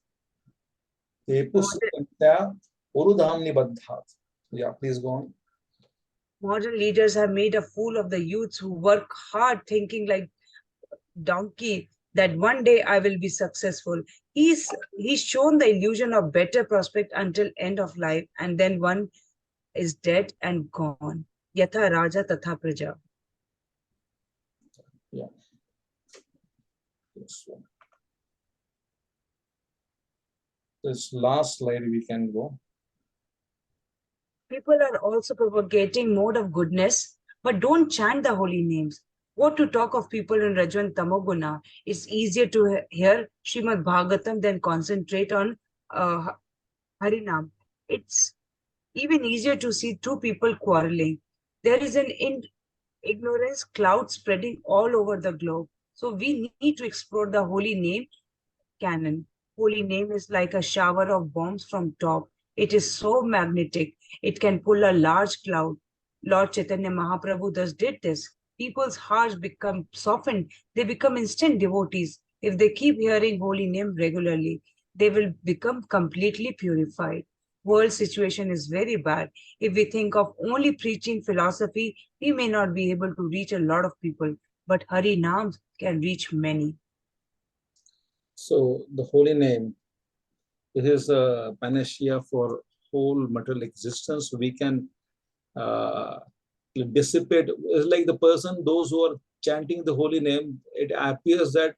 Tepusantya urudhamni baddhat. Yeah, please go on. Modern leaders have made a fool of the youths who work hard thinking like donkey that one day I will be successful. He's shown the illusion of better prospect until end of life, and then one is dead and gone. Yatha Raja Tatha Praja. Yeah. This last slide we can go. People are also propagating mode of goodness, but don't chant the holy names. What to talk of people in Rajan Tamoguna? It's easier to hear Srimad Bhagavatam than concentrate on Harinam. It's even easier to see two people quarreling. There is an ignorance cloud spreading all over the globe. So we need to explore the holy name canon. Holy name is like a shower of bombs from top. It is so magnetic. It can pull a large cloud. Lord Chaitanya Mahaprabhu thus did this. People's hearts become softened. They become instant devotees. If they keep hearing holy name regularly, they will become completely purified. World situation is very bad. If we think of only preaching philosophy, we may not be able to reach a lot of people. but Hari Naams can reach many. So the holy name, it is a panacea for whole material existence. We can dissipate. It's like the person, those who are chanting the holy name, it appears that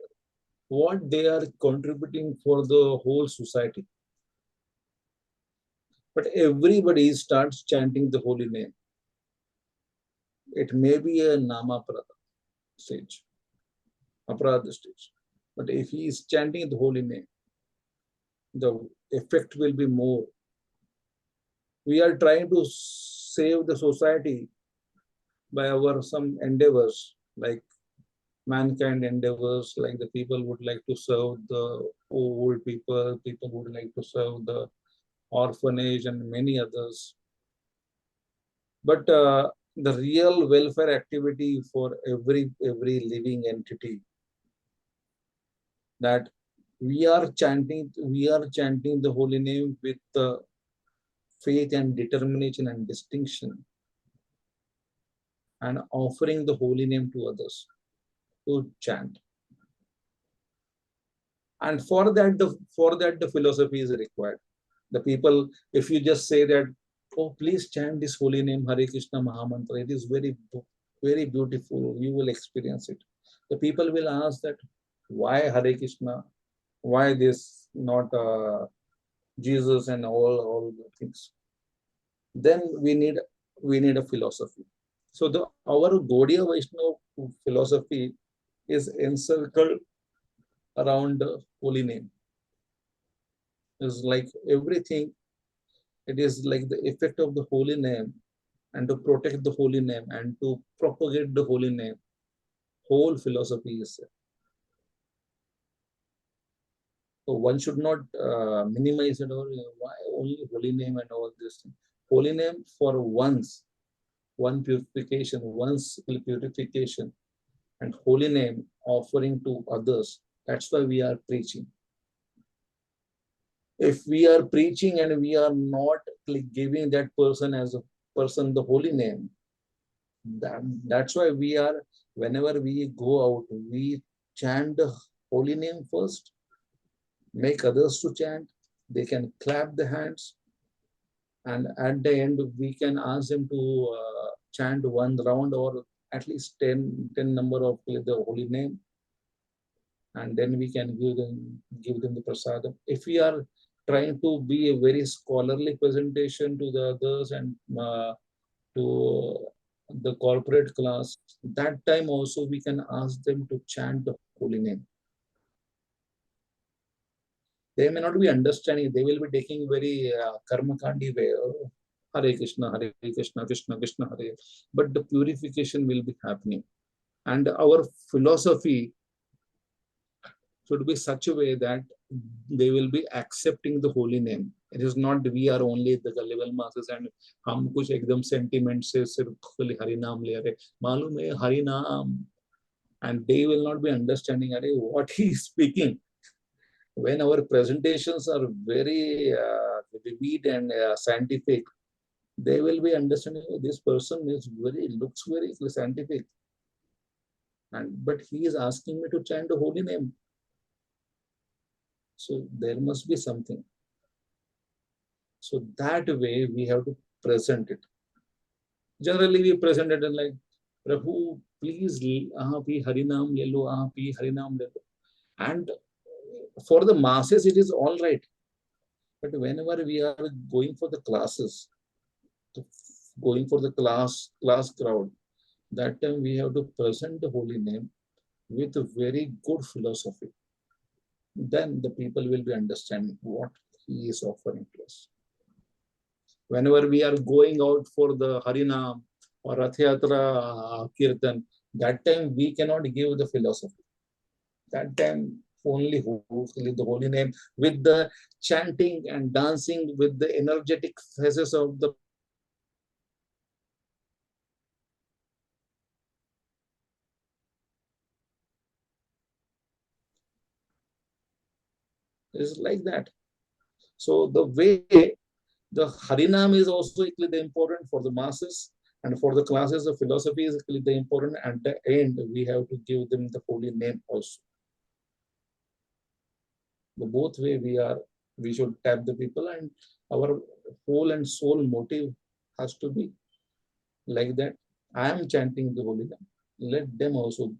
what they are contributing for the whole society. But everybody starts chanting the holy name. It may be a nama stage, aparadha stage. But if he is chanting the holy name, the effect will be more. We are trying to save the society by our some endeavors, like mankind endeavors, like the people would like to serve the old people, people would like to serve the orphanage and many others. But the real welfare activity for every living entity, that we are chanting the holy name with faith and determination and distinction, and offering the holy name to others to chant. And for that the philosophy is required. The people, if you just say that, oh, please chant this holy name, Hare Krishna Mahamantra, it is very, very beautiful, you will experience it. The people will ask that, why Hare Krishna? Why this, not Jesus and all the things? Then we need a philosophy. So our Gaudiya Vaishnava philosophy is encircled around the holy name. It's like everything, it is like the effect of the holy name, and to protect the holy name and to propagate the holy name. Whole philosophy is there. So one should not minimize it, or why only holy name and all this. Holy name for once, one purification, once purification, and holy name offering to others. That's why we are preaching. If we are preaching and we are not giving that person as a person the holy name, that's why we are, whenever we go out, we chant the holy name first, make others to chant, they can clap the hands, and at the end we can ask them to chant one round or at least 10 number of the holy name, and then we can give them the prasadam. If we are trying to be a very scholarly presentation to the others and to the corporate class, that time also we can ask them to chant the holy name. They may not be understanding, they will be taking very karma kandi way. Oh, Hare Krishna, Krishna Krishna Hare. But the purification will be happening. And our philosophy should be such a way that they will be accepting the holy name. It is not we are only the gullible masses and हम कुछ एकदम sentiment से सिर्फ खाली हरि नाम ले रहे, मालूम है हरि नाम, and they will not be understanding what he is speaking. When our presentations are very vivid and scientific, they will be understanding, oh, this person looks very scientific, but he is asking me to chant the holy name. So there must be something. So that way we have to present it. Generally we present it like, Prabhu, please, aap Harinam le lo, aap Harinam le lo. And for the masses it is all right. But whenever we are going for the classes, going for the class crowd, that time we have to present the holy name with a very good philosophy. Then the people will be understanding what he is offering to us. Whenever we are going out for the Harinam or Rathayatra Kirtan, that time we cannot give the philosophy. That time only the holy name with the chanting and dancing with the energetic phases of the is like that. So the way the Harinam is also equally important for the masses, And for the classes, the philosophy is the important. At the end, we have to give them the holy name also. The both way we should tap the people, and our whole and soul motive has to be like that. I am chanting the holy name. Let them also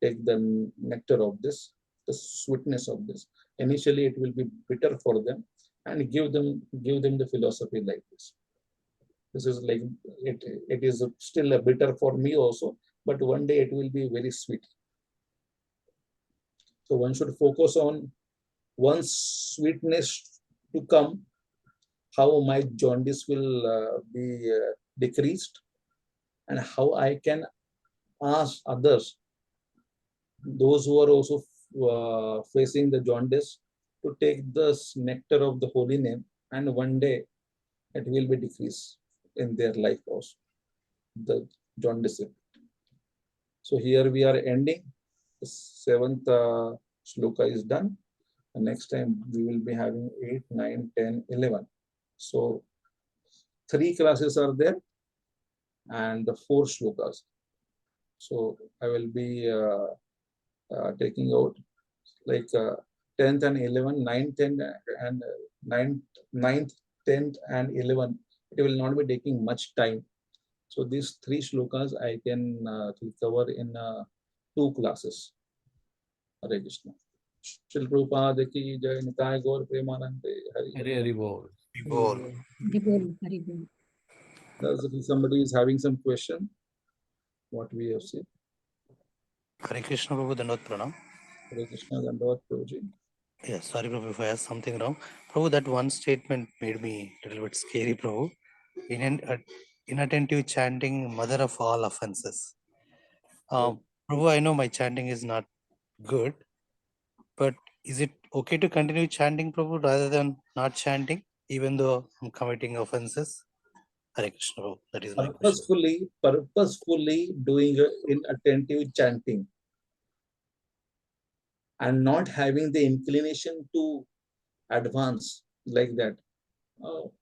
take the nectar of this, the sweetness of this. Initially, it will be bitter for them, and give them the philosophy like this. This is like it is still a bitter for me also, but one day it will be very sweet. So one should focus on one's sweetness to come, how my jaundice will be decreased, and how I can ask others, those who are also facing the jaundice, to take this nectar of the holy name, and one day it will be decreased in their life also, the jaundice. So here we are ending. The seventh shloka is done. And next time we will be having 8, 9, 10, 11. So 3 classes are there and the 4 shlokas. So I will be taking out like 10th and 11, 9th and 9th, 10th and 11. It will not be taking much time. So these 3 shlokas I can cover in 2 classes. Hare Krishna. Shri Prabhupada ki jai, Nitai Gaur Premanande, Hari Bol. Hari Bol. If somebody is having some question, what we have said. Hare Krishna Prabhu, Dandavad Pranam. Hare Krishna, Dandavad Prabhuji. Yeah, sorry Prabhu if I asked something wrong. Prabhu, that one statement made me a little bit scary, Prabhu. Inattentive chanting, mother of all offenses. Prabhu, I know my chanting is not good, but is it okay to continue chanting, Prabhu, rather than not chanting, even though I'm committing offenses? Hare Krishna, Prabhu. That is my question. Purposefully doing inattentive chanting and not having the inclination to advance like that.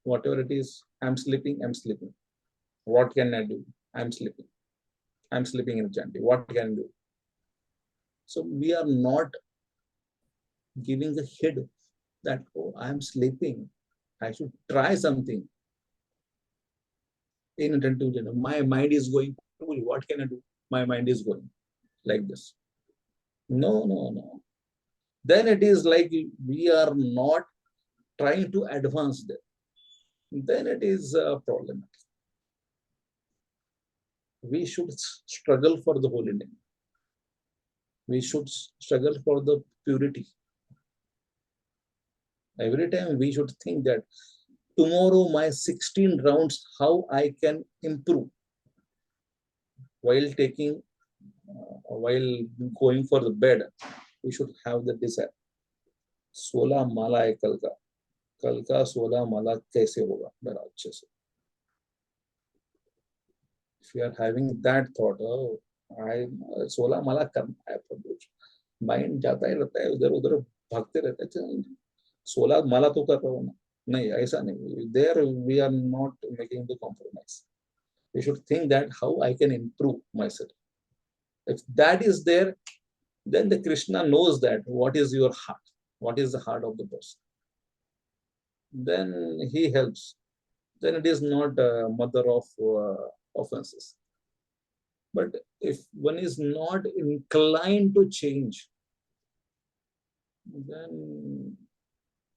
Whatever it is, I'm sleeping. What can I do? I'm sleeping in chanting. What can I do? So we are not giving the head that, oh, I'm sleeping. I should try something. Inattentive chanting. My mind is going, what can I do? My mind is going like this. No. Then it is like we are not trying to advance there. Then it is a problem. We should struggle for the holy name. We should struggle for the purity. Every time we should think that tomorrow my 16 rounds, how I can improve while going for the bed. We should have the desire. 16 माला है कल का 16 माला कैसे होगा मेरा अच्छे से. If you are having that thought, oh, I 16 माला करना है, माइंड जाता ही रहता है उधर भागते रहते हैं. 16 माला तो कर रहा हूँ ना, नहीं ऐसा नहीं. There we are not making the compromise. We should think that how I can improve myself. If that is there, then the Krishna knows that what is your heart, what is the heart of the person. Then he helps. Then it is not a mother of offenses. But if one is not inclined to change, then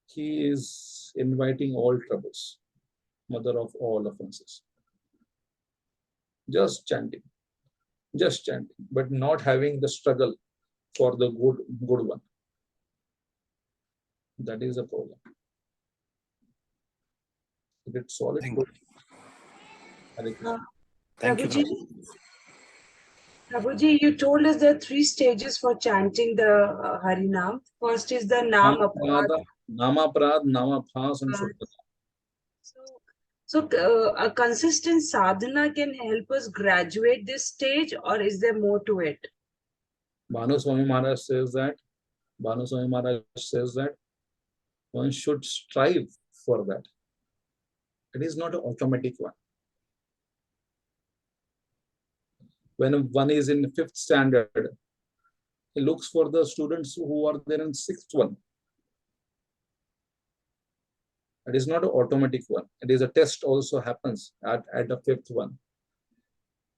he is inviting all troubles, mother of all offenses. Just chanting, but not having the struggle for the good one. That is a problem. It's solid. Thank you, Prabhuji, Prabhu. Prabhuji, you told us there are 3 stages for chanting the Harinam. First is the Nam Aparad. Namaprad, Namaphas, and Shuddha. So a consistent sadhana can help us graduate this stage, or is there more to it? Bhanu Swami Maharaj says that one should strive for that. It is not an automatic one. When one is in 5th standard, he looks for the students who are there in 6th one. It is not an automatic one. It is a test also happens at the 5th one.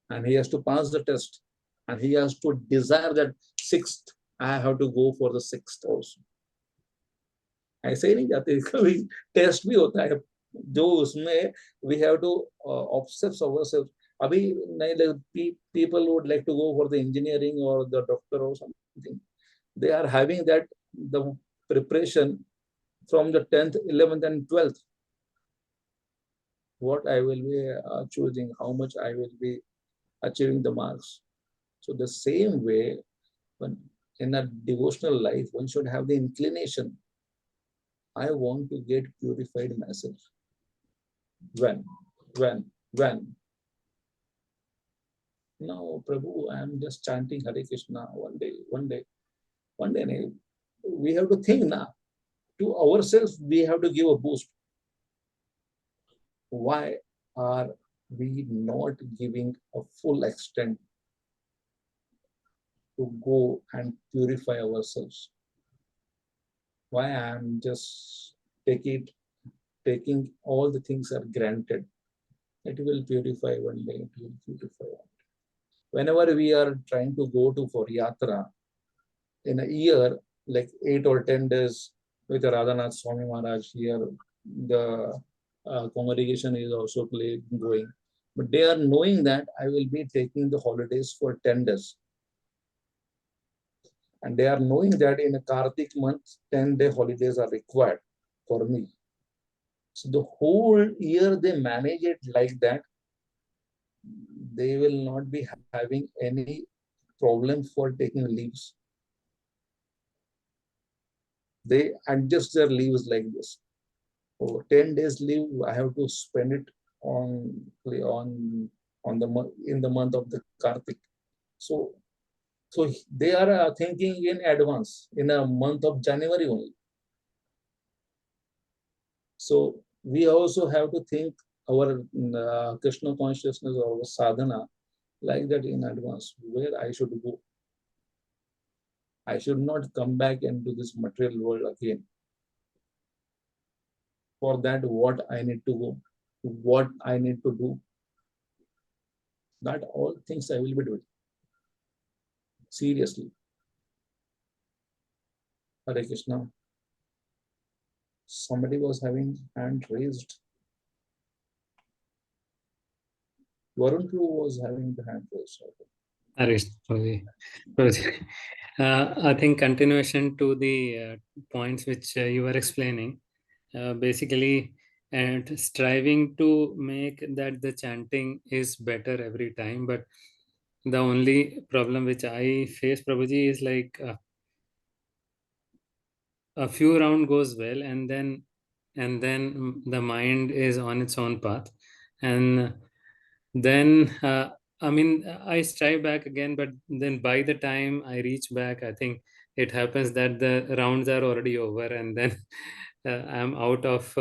And he has to pass the test. And he has to desire that 6th, I have to go for the 6th also. ऐसे ही नहीं जाते, कभी test भी होता है जो उसमें we have to obsess ourselves. अभी नहीं, people would like to go for the engineering or the doctor or something. They are having that the preparation from the 10th, 11th and 12th. What I will be choosing, how much I will be achieving the marks. So the same way, when in a devotional life, one should have the inclination. I want to get purified myself. When? No, Prabhu, I am just chanting Hare Krishna one day. We have to think now. To ourselves, we have to give a boost. Why are we not giving a full extent to go and purify ourselves? Why I am just taking all the things are granted. It will purify one day, it will purify one day. Whenever we are trying to go to for yatra, in a year, like 8 or 10 days with Radhanath Swami Maharaj here, the congregation is also going. But they are knowing that I will be taking the holidays for 10 days. And they are knowing that in a Kartik month, 10-day holidays are required for me. So the whole year they manage it like that. They will not be having any problem for taking leaves. They adjust their leaves like this. For 10 days leave, I have to spend it in the month of the Kartik. So they are thinking in advance, in a month of January only. So we also have to think our Krishna consciousness or our sadhana like that in advance, where I should go. I should not come back into this material world again. For that, what I need to go, what I need to do, that all things I will be doing. Seriously. Hare Krishna. Somebody was having hand raised. Varun was having the hand raised. I think continuation to the points which you were explaining, basically, and striving to make that the chanting is better every time. But the only problem which I face, Prabhuji, is like a few round goes well, and then the mind is on its own path, and then I mean, I strive back again, but then by the time I reach back, I think it happens that the rounds are already over, and then I'm out of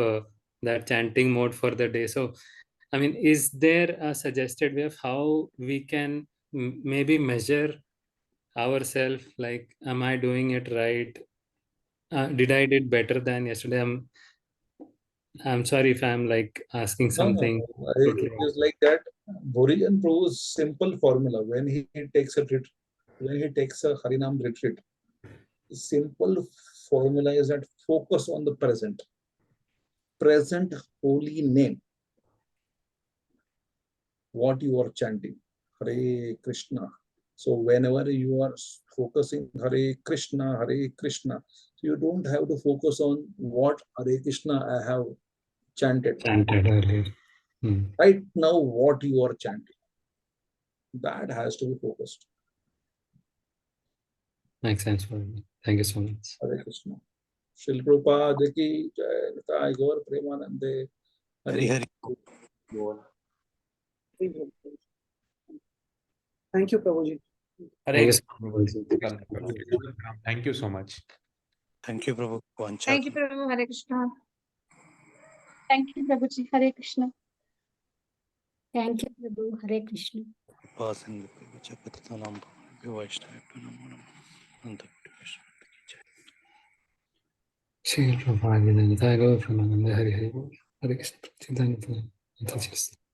that chanting mode for the day. So I mean, is there a suggested way of how we can maybe measure ourselves, like, am I doing it right? Did I did better than yesterday? I'm sorry if I'm like asking something. No. It is like that. Bhurijan Prabhu's simple formula when he takes a Harinam retreat. Simple formula is that focus on the present holy name. What you are chanting, Hare Krishna. So whenever you are focusing Hare Krishna, so you don't have to focus on what Hare Krishna I have chanted. Earlier. Right now, what you are chanting, that has to be focused. Makes sense for me. Thank you so much. Hare Krishna. Shri Prabhupada ki jai, Nitai Gaur Premanande. Hare Thank you, Prabhuji. Thank you so much. Thank you so much. Thank you, Prabhu. Thank you, Prabhu. Hare Krishna. Thank you, Prabhuji. Hare Krishna. Thank you, Prabhu. Hare Krishna. Shri Prabhupada Hare Hare Hare Krishna.